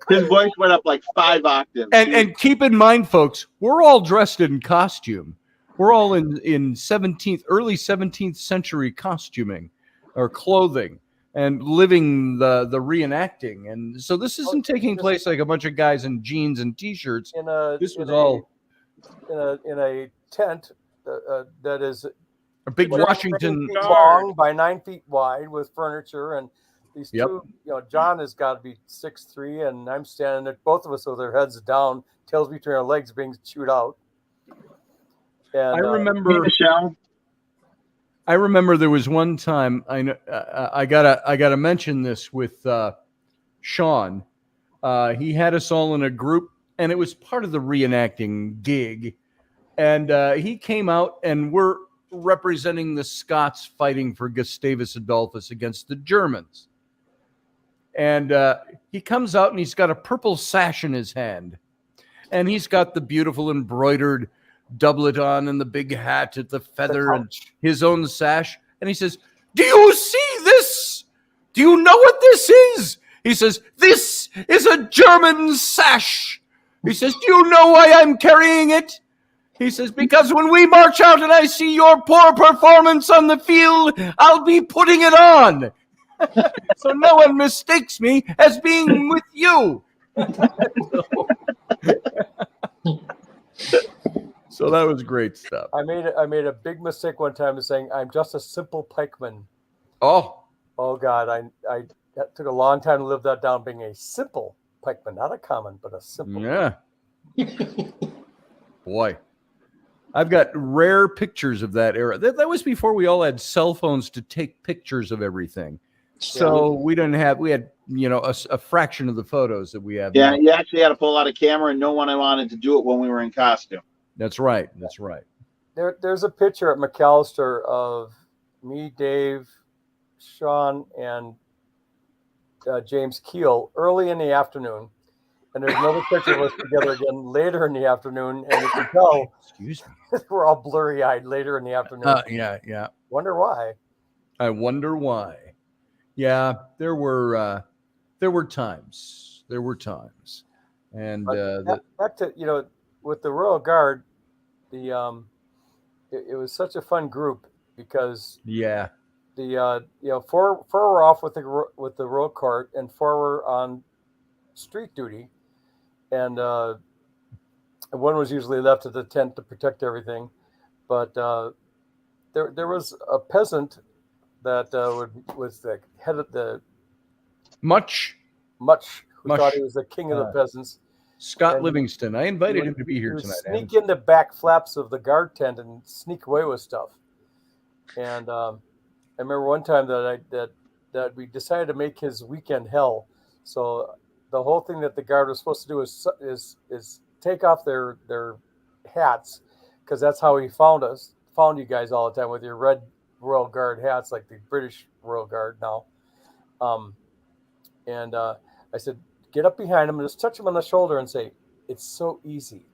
his voice went up like 5 octaves. and keep in mind, folks, we're all dressed in costume. We're all in early 17th century costuming or clothing and living the reenacting. And so this isn't taking place like a bunch of guys in jeans and t-shirts. This was all in a tent that is a big Washington long by 9 feet wide with furniture and these two. John has got to be 6'3", and I'm standing there, both of us with our heads down, tails between our legs, being chewed out. And, I remember there was one time I gotta mention this with Sean. He had us all in a group, and it was part of the reenacting gig. And he came out, and we're representing the Scots fighting for Gustavus Adolphus against the Germans. And he comes out, and he's got a purple sash in his hand, and he's got the beautiful embroidered doublet on and the big hat at the feather and his own sash. And he says, "Do you see this? Do you know what this is?" He says, "This is a German sash." He says, "Do you know why I'm carrying it?" He says, "Because when we march out and I see your poor performance on the field, I'll be putting it on." So no one mistakes me as being with you. So that was great stuff. I made a big mistake one time in saying I'm just a simple pikeman. Oh God, I that took a long time to live that down, being a simple pikeman, not a common, but a simple. Yeah. Boy, I've got rare pictures of that era. That was before we all had cell phones to take pictures of everything. So we had a fraction of the photos that we have. Yeah, now. you actually had to pull out a camera, and no one wanted to do it when we were in costume. That's right. There's a picture at McAllister of me, Dave, Sean, and James Keel early in the afternoon. And there's another picture of us together again later in the afternoon. And you can tell we're all blurry-eyed later in the afternoon. Yeah. Wonder why. I wonder why. Yeah, there were times. And back to, with the Royal Guard, it was such a fun group because four were off with the royal court and 4 were on street duty, and one was usually left at the tent to protect everything. But there was a peasant that was the head of the much Much, who Mush. thought he was the king of the peasants. Scott And Livingston. I invited him to be he here would tonight. sneak in the back flaps of the guard tent and sneak away with stuff. And I remember one time that we decided to make his weekend hell. So the whole thing that the guard was supposed to do is take off their hats, because that's how he found you guys all the time, with your red Royal Guard hats, like the British Royal Guard now. And I said, get up behind him and just touch him on the shoulder and say, "It's so easy."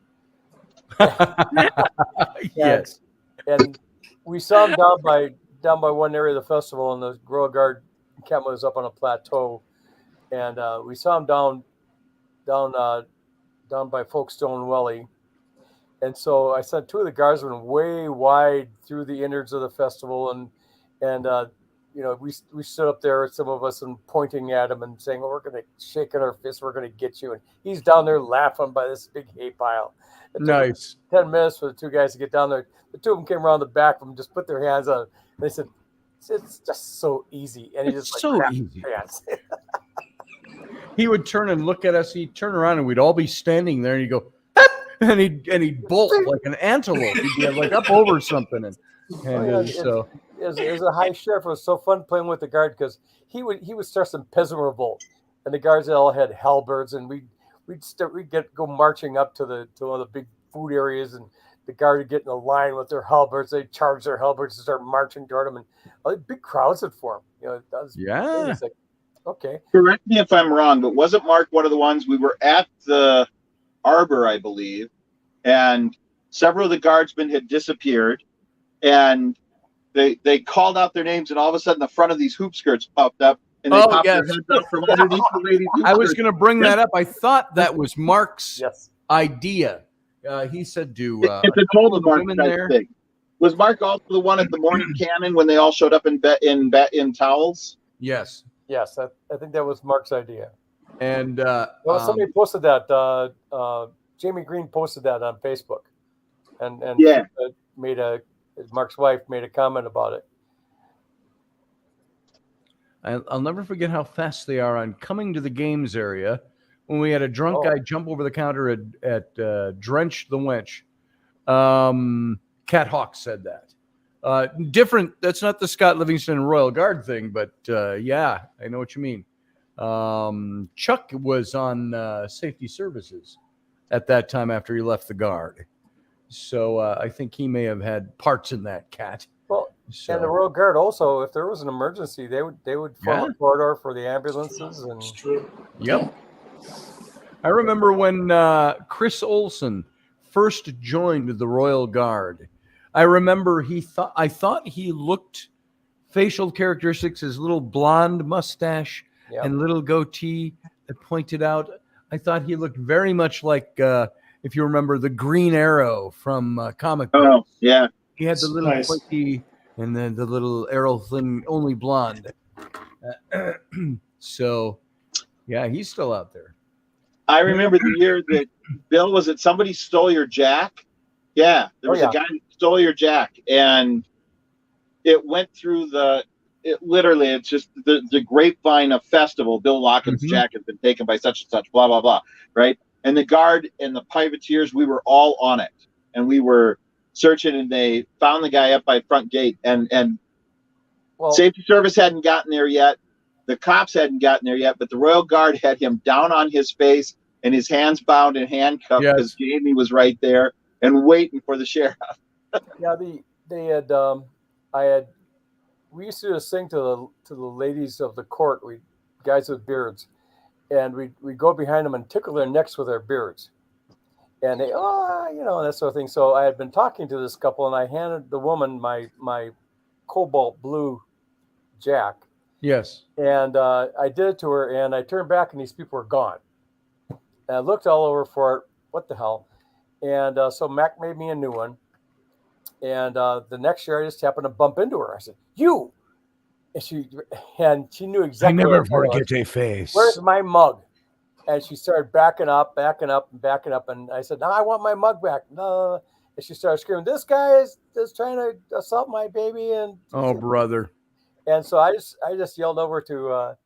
Yes. And we saw him down by one area of the festival, and the Royal Guard encampment was up on a plateau, and we saw him down by Folkestone Welly. And so I sent two of the guardsmen way wide through the innards of the festival, and we stood up there, some of us, and pointing at him and saying, "Well, we're going to shake in our fists, we're going to get you." And he's down there laughing by this big hay pile. It took Nice. 10 minutes for the two guys to get down there. The two of them came around the back of him, just put their hands on him. They said, "It's just so easy." And he It's just so grabbed easy. his hands. He would turn and look at us. He'd turn around and we'd all be standing there, and he'd go, and he'd bolt like an antelope. He'd be like up over something, and so. As a high sheriff, it was so fun playing with the guard, because he would start some peasant revolt, and the guards all had halberds, and we'd go marching up to one of the big food areas, and the guard would get in a line with their halberds. They'd charge their halberds and start marching toward them, and all these big crowds would form. That was, Yeah. it was like, okay. Correct me if I'm wrong, but wasn't Mark one of the ones? We were at the Arbor, I believe, and several of the guardsmen had disappeared, and they called out their names, and all of a sudden the front of these hoop skirts popped up, and they popped their heads out from underneath the ladies' hoop I was skirts. going to bring that up. I thought that was Mark's Yes. idea. He said to It's a total Mark women type there. thing. Was Mark also the one at the morning cannon when they all showed up in towels? Yes. Yes, I think that was Mark's idea. And Somebody posted that. Jamie Green posted that on Facebook, and Yeah. Mark's wife made a comment about it. I'll never forget how fast they are on coming to the games area. When we had a drunk guy jump over the counter at Drench the Wench. Cat Hawk said that. Different. That's not the Scott Livingston Royal Guard thing, but yeah, I know what you mean. Chuck was on safety services at that time after he left the Guard. So I think he may have had parts in that, Cat. Well, So, and the Royal Guard also, if there was an emergency, they would form a corridor for the ambulances. And It's true. Yep. I remember when Chris Olson first joined the Royal Guard. I remember I thought he looked, facial characteristics, his little blonde mustache and little goatee that pointed out. I thought he looked very much like, if you remember, the Green Arrow from comic books. Oh, yeah. He had the little pointy and then the little arrow thing, only blonde. So, yeah, he's still out there. I remember the year that Bill, was it somebody stole your jack? Yeah, there was a guy who stole your jack, and it went through it's just the grapevine of festival. Bill Lockett's jack has been taken by such and such, blah, blah, blah, right? And the guard and the privateers, we were all on it, and we were searching, and they found the guy up by front gate, and safety service hadn't gotten there yet. The cops hadn't gotten there yet, but the Royal Guard had him down on his face and his hands bound and handcuffed because Jamie was right there and waiting for the sheriff. Yeah, we used to sing to the ladies of the court, guys with beards, and we go behind them and tickle their necks with our beards, and they that sort of thing. So I had been talking to this couple, and I handed the woman my cobalt blue jack. Yes. And I did it to her, and I turned back, and these people were gone. And I looked all over for it. What the hell? And so Mac made me a new one. And the next year, I just happened to bump into her. I said, "You!" And she knew exactly. I never what it was. forget a face. Where's my mug? And she started backing up. And I said, "No, I want my mug back." No. And she started screaming, "This guy is trying to assault my baby!" And oh, brother. And so I just yelled over to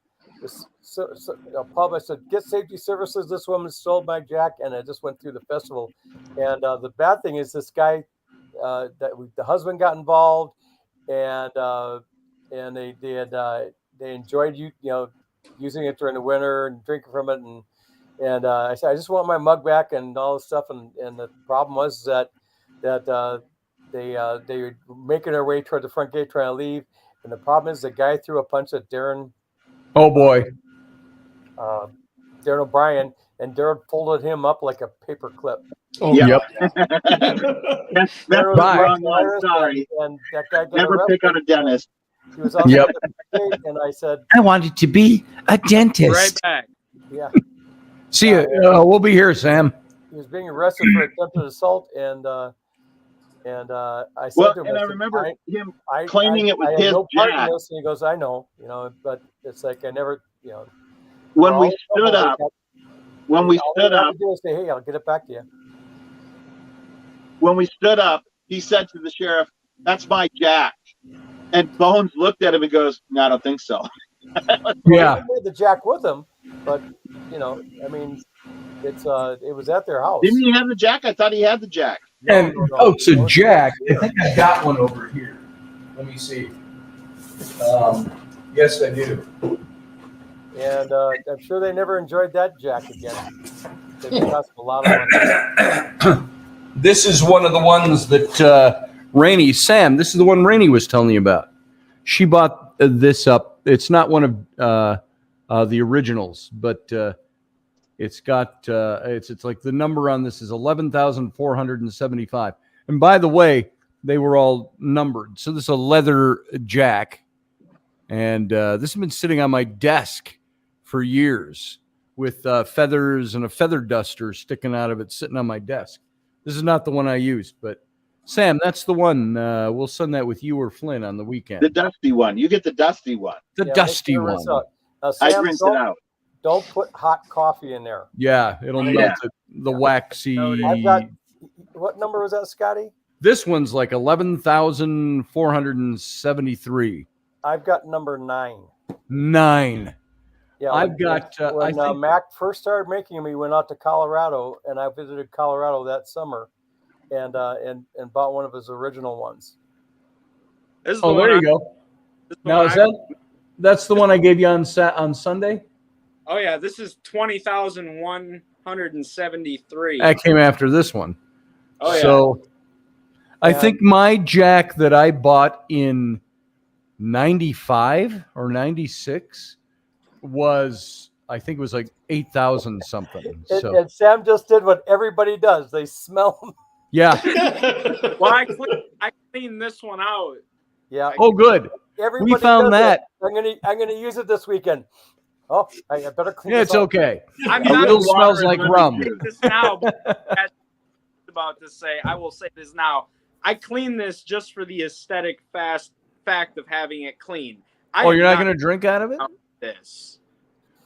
pub. I said, "Get safety services. This woman stole my jack," and I just went through the festival. And the bad thing is, this guy, the husband got involved, and they enjoyed using it during the winter and drinking from it, and I said, I just want my mug back and all this stuff, and the problem was that they were making their way toward the front gate trying to leave, and the problem is the guy threw a punch at Darren. Oh boy. Darren O'Brien, and Darren folded him up like a paper clip. Oh, Yeah. yeah. That's the wrong one. Sorry. And that guy got Never arrested. pick on a dentist. He was on Yep. the gate, and I said, I wanted to be a dentist. Right back. yeah. See you. We'll be here, Sam. He was being arrested for attempted assault, and I said Well, to him, and I said, remember him I claiming it was I had his no part in jack. this. And he goes, I know, but it's like I never, When we all- stood up, all they had to do is say, hey, I'll get it back to you. when we stood up, he said to the sheriff, "That's my jack." And Bones looked at him and goes, "No, I don't think so." Yeah. He made the jack with him, but I mean, it was at their house. Didn't he have the jack? I thought he had the jack. And No. so Jack, I think I got one over here. Let me see. Yes, I do. And I'm sure they never enjoyed that jack again. They cost a lot of money. This is one of the ones that Sam, this is the one Rainey was telling you about. She bought this up. It's not one of the originals, but it's got it's like the number on this is 11,475. And by the way, they were all numbered. So this is a leather jack, and this has been sitting on my desk for years with feathers and a feather duster sticking out of it, sitting on my desk. This is not the one I used, but Sam, that's the one. We'll send that with you or Flynn on the weekend. The dusty one. You get the dusty one. The dusty one. I rinsed it out. Don't put hot coffee in there. Yeah, it'll melt the waxy. I've got, what number was that, Scotty? This one's like 11,473. I've got number 9. 9. Yeah, I've got. When Mac first started making them, we went out to Colorado, and I visited Colorado that summer, and bought one of his original ones. This is Oh, the there one you go. Now is that's the one I gave you on Sunday? Oh yeah, this is 20,173. That came after this one. Oh yeah. So I think my jack that I bought in 95 or 96 was, I think it was like 8,000 something. So And Sam just did what everybody does. They smell them. yeah. Well, I cleaned this one out. Yeah. Oh, good. Everybody We found does that. it. I'm gonna use it this weekend. Oh, I better clean Yeah, this it's up. okay. I'm It not still smells like rum. this now. But about to say, I will say this now. I cleaned this just for the aesthetic fact of having it clean. Oh, you're not going to drink out of it? This.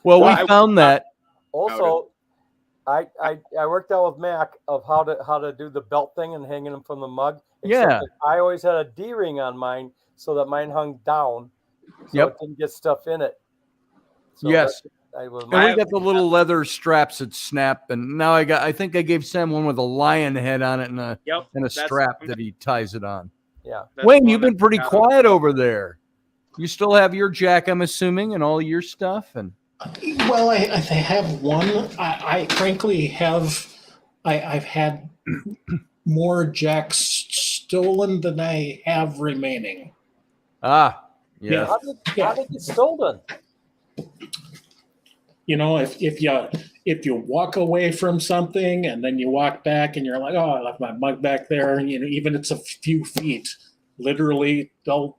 Well, we found that. Also, I worked out with Mac of how to do the belt thing and hanging them from the mug. Except Yeah. that I always had a D-ring on mine so that mine hung down, so Yep. it didn't get stuff in it. So Yes. I was And we got the little leather straps that snap, and now I think I gave Sam one with a lion head on it and a strap that he ties it on. Yeah. Wayne, you've been pretty quiet over there. You still have your jack, I'm assuming, and all your stuff, and Well, I have one. I frankly I've had more jacks stolen than I have remaining. yeah. How did it get stolen? You know, if you walk away from something and then you walk back and you're like, oh, I left my mug back there, and even it's a few feet, literally they'll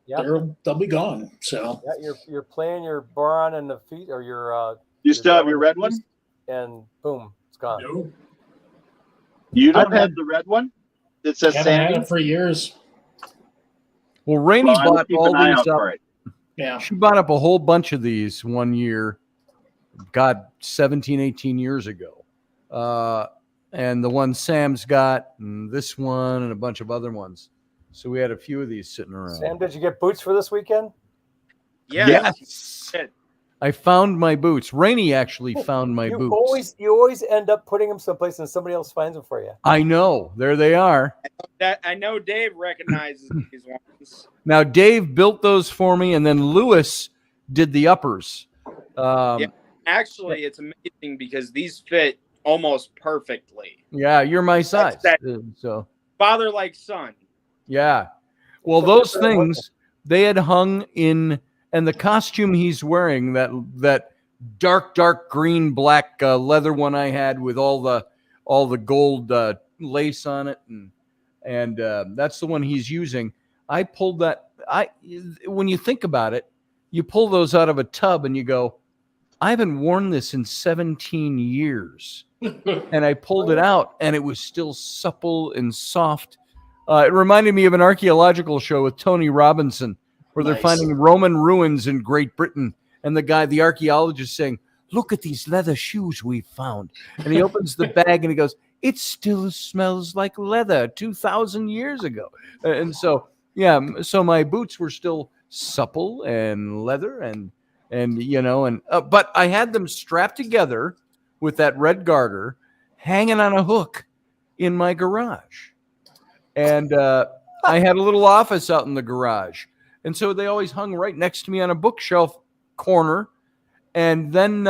be gone. So Yeah, you're playing your boron in the feet or your. You still have your red one? And boom, it's gone. No. You don't have the red one that says Haven't had Sandy? it for years. Well, Rainey Well, I would bought keep all an eye these out up. for it. Yeah. She bought up a whole bunch of these one year, God, 17, 18 years ago. And the one Sam's got, and this one, and a bunch of other ones. So we had a few of these sitting around. Sam, did you get boots for this weekend? Yes. I found my boots. Rainey actually found my boots. You always end up putting them someplace and somebody else finds them for you. I know. There they are. I know Dave recognizes these ones. Now, Dave built those for me, and then Lewis did the uppers. Actually, it's amazing because these fit almost perfectly. Yeah, you're my size. So father like son. Yeah. Well, those things, they had hung in, and the costume he's wearing, that dark green black leather one I had with all the gold lace on it, and that's the one he's using. I pulled that. When you think about it, you pull those out of a tub and you go, I haven't worn this in 17 years. And I pulled it out and it was still supple and soft. It reminded me of an archaeological show with Tony Robinson where they're finding Roman ruins in Great Britain. And the archaeologist saying, look at these leather shoes we found. And he opens the bag and he goes, it still smells like leather 2,000 years ago. And so, yeah, so my boots were still supple and leather but I had them strapped together with that red garter hanging on a hook in my garage. And I had a little office out in the garage. And so they always hung right next to me on a bookshelf corner. And then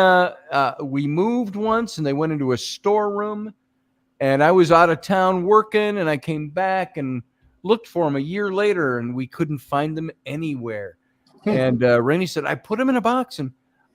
we moved once and they went into a storeroom. And I was out of town working and I came back and looked for them a year later and we couldn't find them anywhere. And Rainey said, I put them in a box. And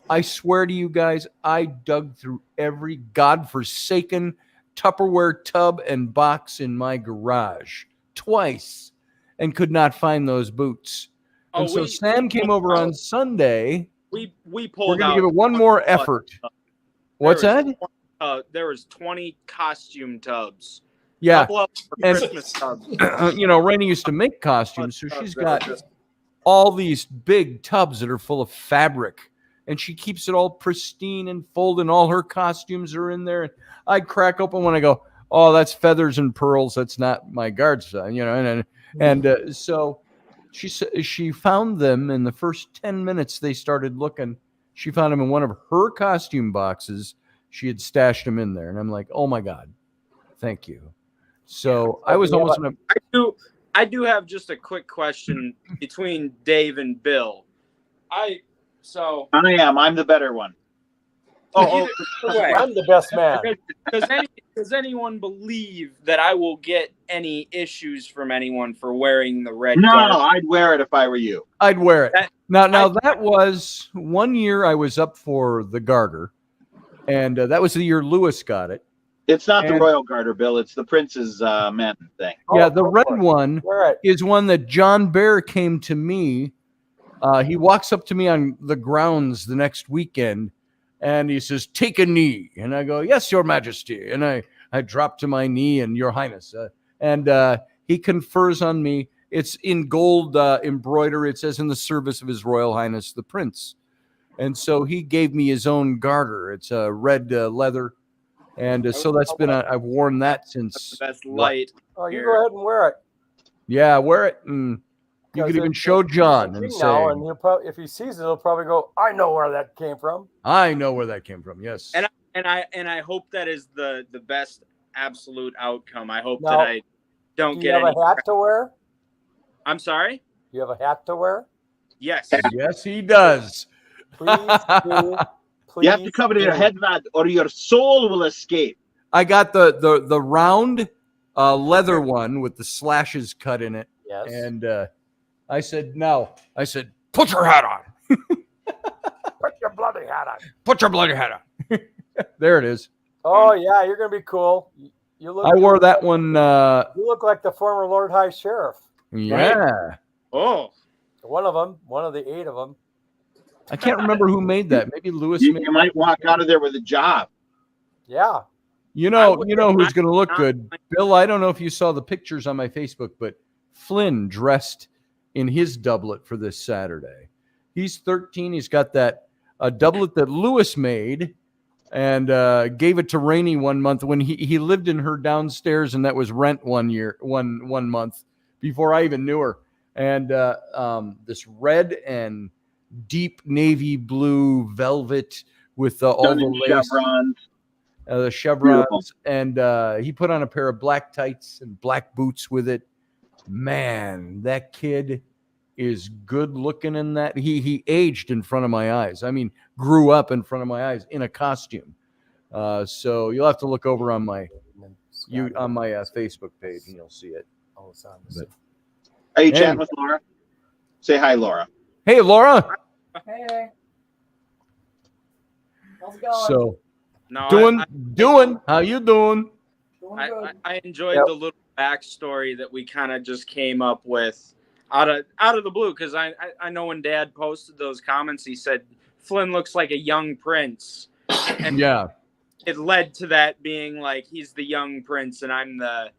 I swear to you guys, I dug through every godforsaken Tupperware tub and box in my garage twice and could not find those boots. And so Sam came over on Sunday. We pulled We're going out. to give it one more effort. What's that? There was 20 costume tubs. Yeah. For Christmas tubs. Rainey used to make costumes, so she's got all these big tubs that are full of fabric. And she keeps it all pristine and folded, and all her costumes are in there. And I'd crack open when I go, oh, that's feathers and pearls. That's not my guard son, so she found them in the first 10 minutes they started looking. She found them in one of her costume boxes. She had stashed them in there. And I'm like, oh, my God, thank you. So I was almost going to. I do have just a quick question between Dave and Bill. I'm the better one. I'm the best man. Does anyone believe that I will get any issues from anyone for wearing the red? No, garter? I'd wear it if I were you. I'd wear it. That was 1 year I was up for the garter, and that was the year Lewis got it. It's not the royal garter, Bill. It's the prince's men thing. Yeah, the red one is one that John Bear came to me. He walks up to me on the grounds the next weekend, and he says, take a knee. And I go, yes, your majesty. And I drop to my knee, and your highness. And he confers on me. It's in gold embroidery. It says, in the service of his royal highness, the prince. And so he gave me his own garter. It's a red leather. And so that's been, I've worn that since. That's light. Oh, you go ahead and wear it. Yeah, wear it. And you could even show John and say. Now, and if he sees it, he'll probably go, I know where that came from. I know where that came from, yes. And I hope that is the best absolute outcome. I hope that I don't get any. Do you have a hat to wear? I'm sorry? Do you have a hat to wear? Yes. Yes, he does. Please do. You have to cover your head, lad, or your soul will escape. I got the round leather one with the slashes cut in it. Yes. And I said, put your hat on. Put your bloody hat on. Put your bloody hat on. There it is. Oh, yeah, you're going to be cool. I wore that one. You look like the former Lord High Sheriff. Yeah. Right? Oh. One of the 8 of them. I can't remember who made that. Maybe Lewis. You might walk out of there with a job. Yeah. You know who's going to look good. Bill, I don't know if you saw the pictures on my Facebook, but Flynn dressed in his doublet for this Saturday. He's 13. He's got that doublet that Lewis made and gave it to Rainey one month when he lived in her downstairs, and that was rent one month before I even knew her. And this red and deep navy blue velvet with all Done the in lace, chevrons. the chevrons, Beautiful. and he put on a pair of black tights and black boots with it. Man, that kid is good looking in that. He aged in front of my eyes. I mean, grew up in front of my eyes in a costume. So you'll have to look over on my Facebook page and you'll see it. Oh, it's on But- Are you Hey. chatting with Laura? Say hi, Laura. Hey, Laura. Hey. How's it going? So No, doing. How you doing? Doing I, good. I enjoyed Yep. the little backstory that we kind of just came up with out of the blue, because I know when Dad posted those comments, he said Flynn looks like a young prince, and Yeah. it led to that being like he's the young prince and I'm the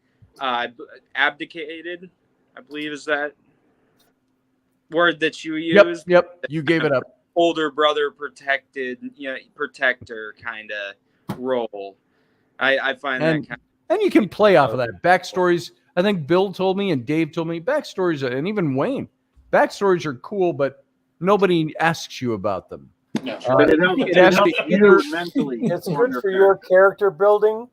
abdicated, I believe is that word that you use. Yep. You gave it up. Older brother protector kind of role. I find And- that kind And you can play off of that. Backstories, I think Bill told me and Dave told me, backstories, and even Wayne, backstories are cool, but nobody asks you about them. Yeah, But it helps, it it has helps to you either- mentally. It's form good for your character building.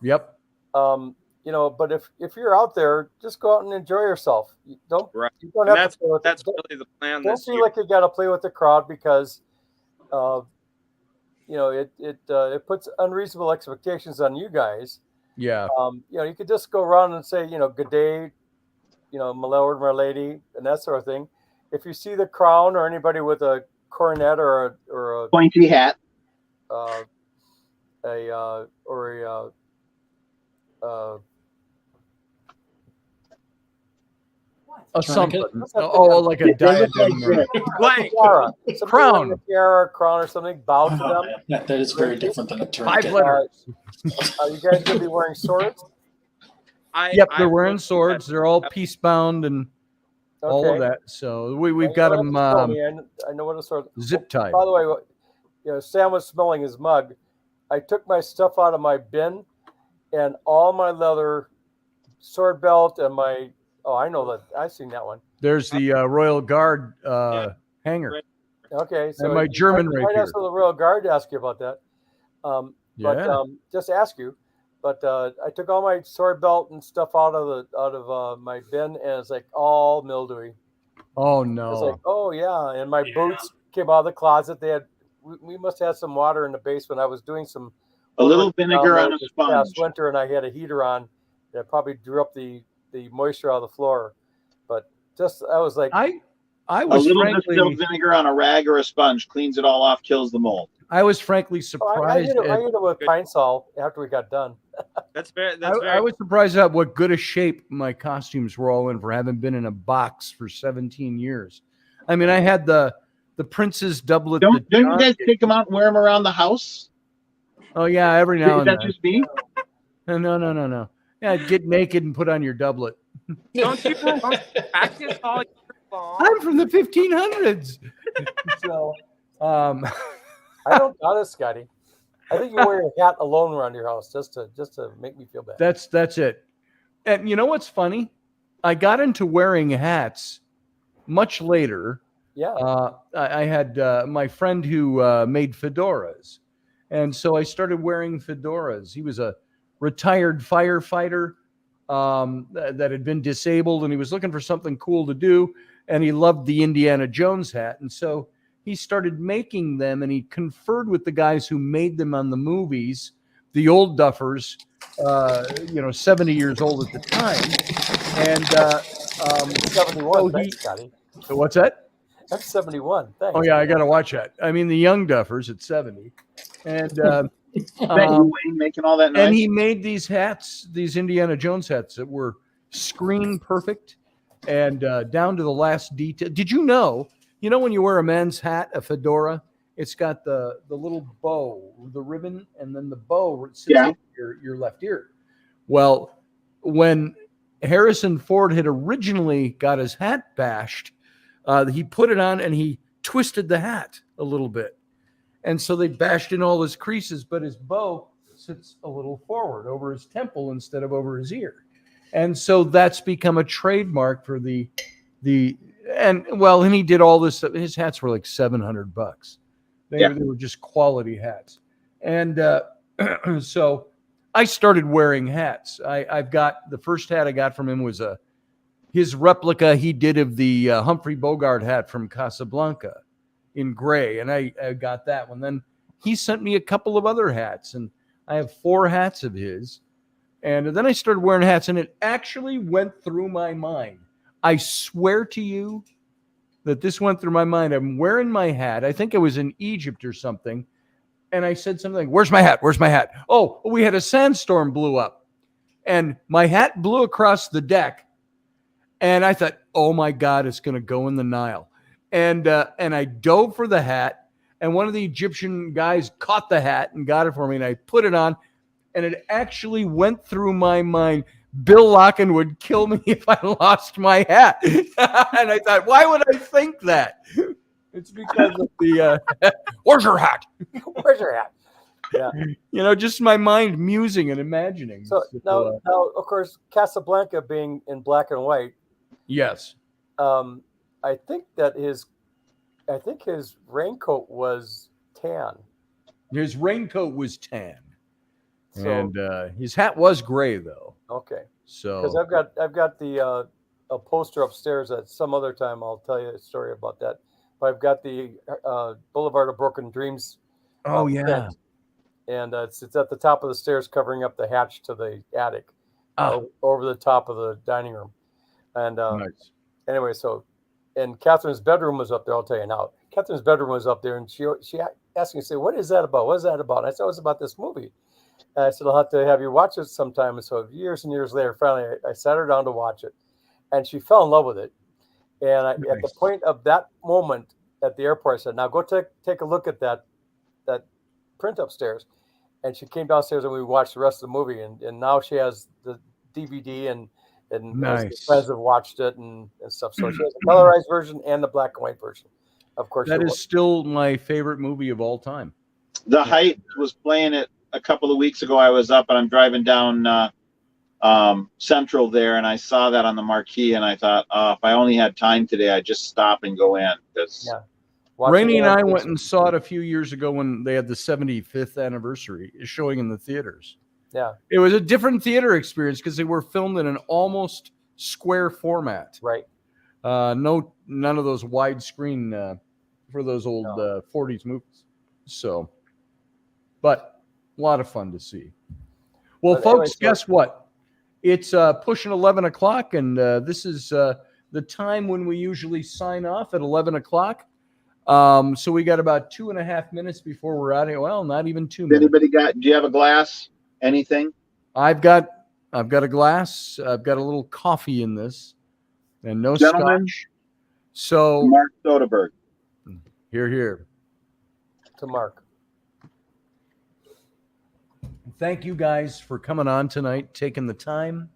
Yep. But if you're out there, just go out and enjoy yourself. You don't Right. you don't And have to play with that's don't, really the plan don't this feel year. like you got to play with the crowd because it puts unreasonable expectations on you guys. Yeah. You could just go around and say, good day, my lord, my lady, and that sort of thing. If you see the crown or anybody with a coronet or a Pointy hat. Something. What's that Oh, thing? like a They look diadem. like this. Blank. Tiara. Somebody Crown. wearing a tiara, crown, or something. Bow to them. that is very different than a 5 tourniquet. letters. Are you guys gonna be wearing swords? Yep, they're I wearing looked swords. at- They're all peace bound and all of that. So we've got them I know what a sword. zip tied. By the way, Sam was smelling his mug. I took my stuff out of my bin, and all my leather sword belt and my. Oh, I know that. I've seen that one. There's the Royal Guard hanger. Right. Okay, so my German might rapier. have some of the Royal Guard to ask you about that. Yeah. Just ask you. But I took all my sword belt and stuff out of my bin, and it's like all mildewy. Oh It's no. like, oh yeah, and my boots came out of the closet. They had. We must have had some water in the basement. I was doing some. A little work vinegar down on there a this sponge. past winter, and I had a heater on. That probably drew up the moisture out of the floor. But just I was like, I A was little frankly distilled vinegar on a rag or a sponge cleans it all off, kills the mold. I was frankly I surprised. hit it with pine sol after we got done. That's very. That's very. I was surprised at what good a shape my costumes were all in for having been in a box for 17 years. I mean, I had the prince's doublet. Don't that you John guys gave- take them out and wear them around the house? Oh yeah, every now Is and that then. just me? No. Yeah, get naked and put on your doublet. Don't you practice all year long? I'm from the 1500s. So, I don't got it, Scotty. I think you wear your hat alone around your house just to make me feel bad. that's it. And you know what's funny? I got into wearing hats much later. Yeah. I had my friend who made fedoras. And so I started wearing fedoras. He was a retired firefighter that had been disabled, and he was looking for something cool to do. And he loved the Indiana Jones hat. And so he started making them, and he conferred with the guys who made them on the movies, the old duffers, 70 years old at the time. And 71. so Thanks, Scotty. what's that? That's 71. Thanks. Oh yeah, I got to watch that. I mean, the young duffers at 70, and Is that you, Wayne, making all that noise? and he made these hats, these Indiana Jones hats that were screen perfect and down to the last detail. Did you know? You know when you wear a men's hat, a fedora, it's got the little bow, the ribbon, and then the bow sits over your left ear. Well, when Harrison Ford had originally got his hat bashed, he put it on and he twisted the hat a little bit. And so they bashed in all his creases, but his bow sits a little forward over his temple instead of over his ear. And so that's become a trademark for the And he did all this stuff. His hats were like $700. They were just quality hats. And so I started wearing hats. I've got the first hat I got from him was his replica he did of the Humphrey Bogart hat from Casablanca in gray. And I got that one. Then he sent me a couple of other hats, and I have 4 hats of his. And then I started wearing hats, and it actually went through my mind. I swear to you that this went through my mind. I'm wearing my hat. I think I was in Egypt or something. And I said something like, "Where's my hat? Where's my hat?" Oh, we had a sandstorm blew up. And my hat blew across the deck. And I thought, oh my God, it's going to go in the Nile. And I dove for the hat. And one of the Egyptian guys caught the hat and got it for me. And I put it on. And it actually went through my mind. Bill Locken would kill me if I lost my hat. And I thought, why would I think that? It's because of the, where's your hat? Where's your hat? Yeah. Just my mind musing and imagining. So now, of course, Casablanca being in black and white. Yes. I think his raincoat was tan. His raincoat was tan. So, and his hat was gray, though. Okay. So because I've got the a poster upstairs. At some other time, I'll tell you a story about that. But I've got the Boulevard of Broken Dreams. Oh yeah. Print, and it's at the top of the stairs, covering up the hatch to the attic, over the top of the dining room. And nice. Anyway, and Catherine's bedroom was up there. I'll tell you now. Catherine's bedroom was up there, and she asked me, "Say, what is that about? What is that about?" And I said, "Oh, it's about this movie." And I said, "I'll have to have you watch it sometime." And so years and years later, finally, I sat her down to watch it, and she fell in love with it. And at the point of that moment at the airport, I said, "Now go take a look at that print upstairs." And she came downstairs, and we watched the rest of the movie. And now she has the DVD, and nice. friends have watched it and stuff. So she has the colorized version and the black and white version. Of course, that is still my favorite movie of all time. The Height was playing it a couple of weeks ago. I was up, and I'm driving down Central there, and I saw that on the marquee, and I thought, if I only had time today, I'd just stop and go in. Rainey and I went and saw it a few years ago when they had the 75th anniversary showing in the theaters. Yeah. It was a different theater experience because they were filmed in an almost square format. Right. None of those widescreen for those old 40s movies. So, but a lot of fun to see. Well, folks, guess what? It's pushing 11 o'clock, and this is the time when we usually sign off at 11 o'clock. So we got about 2.5 minutes before we're out of here. Well, not even 2 minutes. Anybody do you have a glass? Anything? I've got a glass. I've got a little coffee in this, and no scotch. So Marc Soderberg. Here. To Mark. Thank you guys for coming on tonight, taking the time.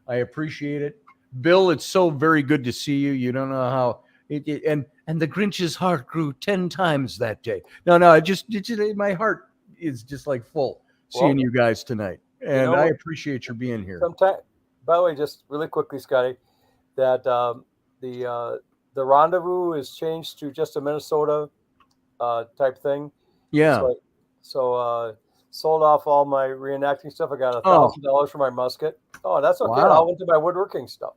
I appreciate it. Bill, it's so very good to see you. You don't know how and the Grinch's heart grew 10 times that day. No, my heart is just like full seeing you guys tonight. And I appreciate your being here. By the way, just really quickly, Scotty, that the rendezvous is changed to just a Minnesota type thing. Yeah. So sold off all my reenacting stuff. I got $1,000 for my musket. Oh, that's okay. Wow. I'll into my woodworking stuff.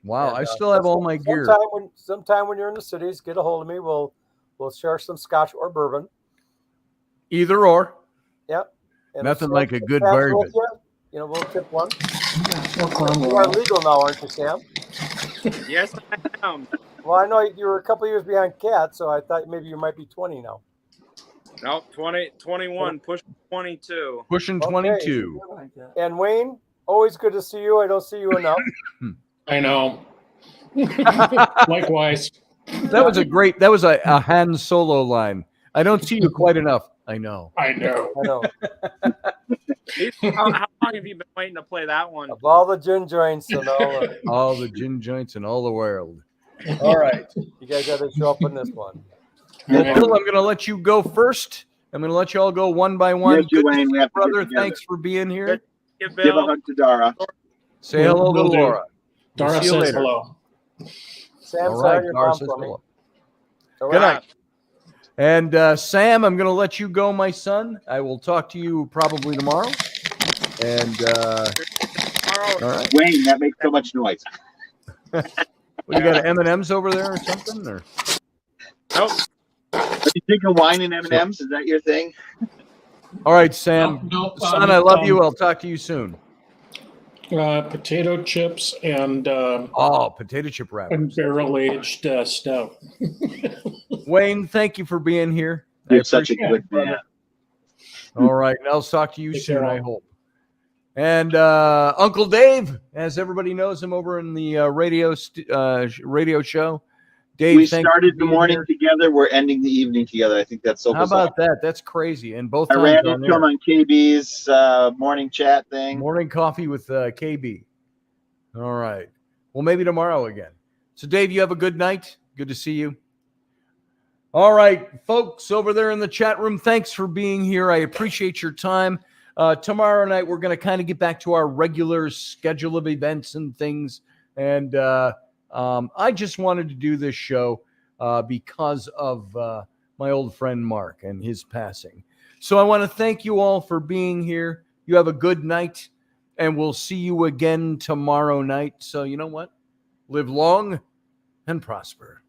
Wow, and, I still have all my gear. Sometime when you're in the cities, get a hold of me. We'll share some scotch or bourbon. Either or. Yep. And nothing like a good bourbon. We'll tip one. You are legal now, aren't you, Sam? Yes, I am. Well, I know you were a couple of years behind Kat, so I thought maybe you might be 20 now. No, 21, pushing 22. Pushing 22. Okay. And Wayne, always good to see you. I don't see you enough. I know. Likewise. That was a Han Solo line. I don't see you quite enough. I know. I know. How long have you been waiting to play that one? Of all the gin joints and all the gin joints in all the world. All right. You guys got to show up in this one. Well, Bill, I'm going to let you go first. I'm going to let you all go one by one. Yes, Wayne. We have brother, thanks for being here. Give a hug to Dara. Say hello to Laura. Dara says hello. Sam, All sorry right, your Gar mom says for me. hello. All Good right. night. And Sam, I'm going to let you go, my son. I will talk to you probably tomorrow. And all right. Wayne, that makes so much noise. What, you got M&Ms over there or something? Or Nope. Are you drinking wine and M&Ms? Is that your thing? all right, Sam. Nope, Son, I love you. I'll talk to you soon. Potato chips and Potato chip wrappers. barrel aged stout. Wayne, thank you for being here. You're such a good man. All right, and I'll talk to you Take soon, care, I all. hope. And Uncle Dave, as everybody knows him over in the radio show. Dave, We thank you started for the being morning here. together. We're ending the evening together. I think that's so How bizarre. about that? That's crazy. And both I times ran on into him air. on KB's morning chat thing. Morning coffee with KB. All right. Well, maybe tomorrow again. So, Dave, you have a good night. Good to see you. All right, folks over there in the chat room, thanks for being here. I appreciate your time. Tomorrow night, we're going to kind of get back to our regular schedule of events and things. And I just wanted to do this show because of my old friend Mark and his passing. So I want to thank you all for being here. You have a good night, and we'll see you again tomorrow night. So you know what? Live long and prosper.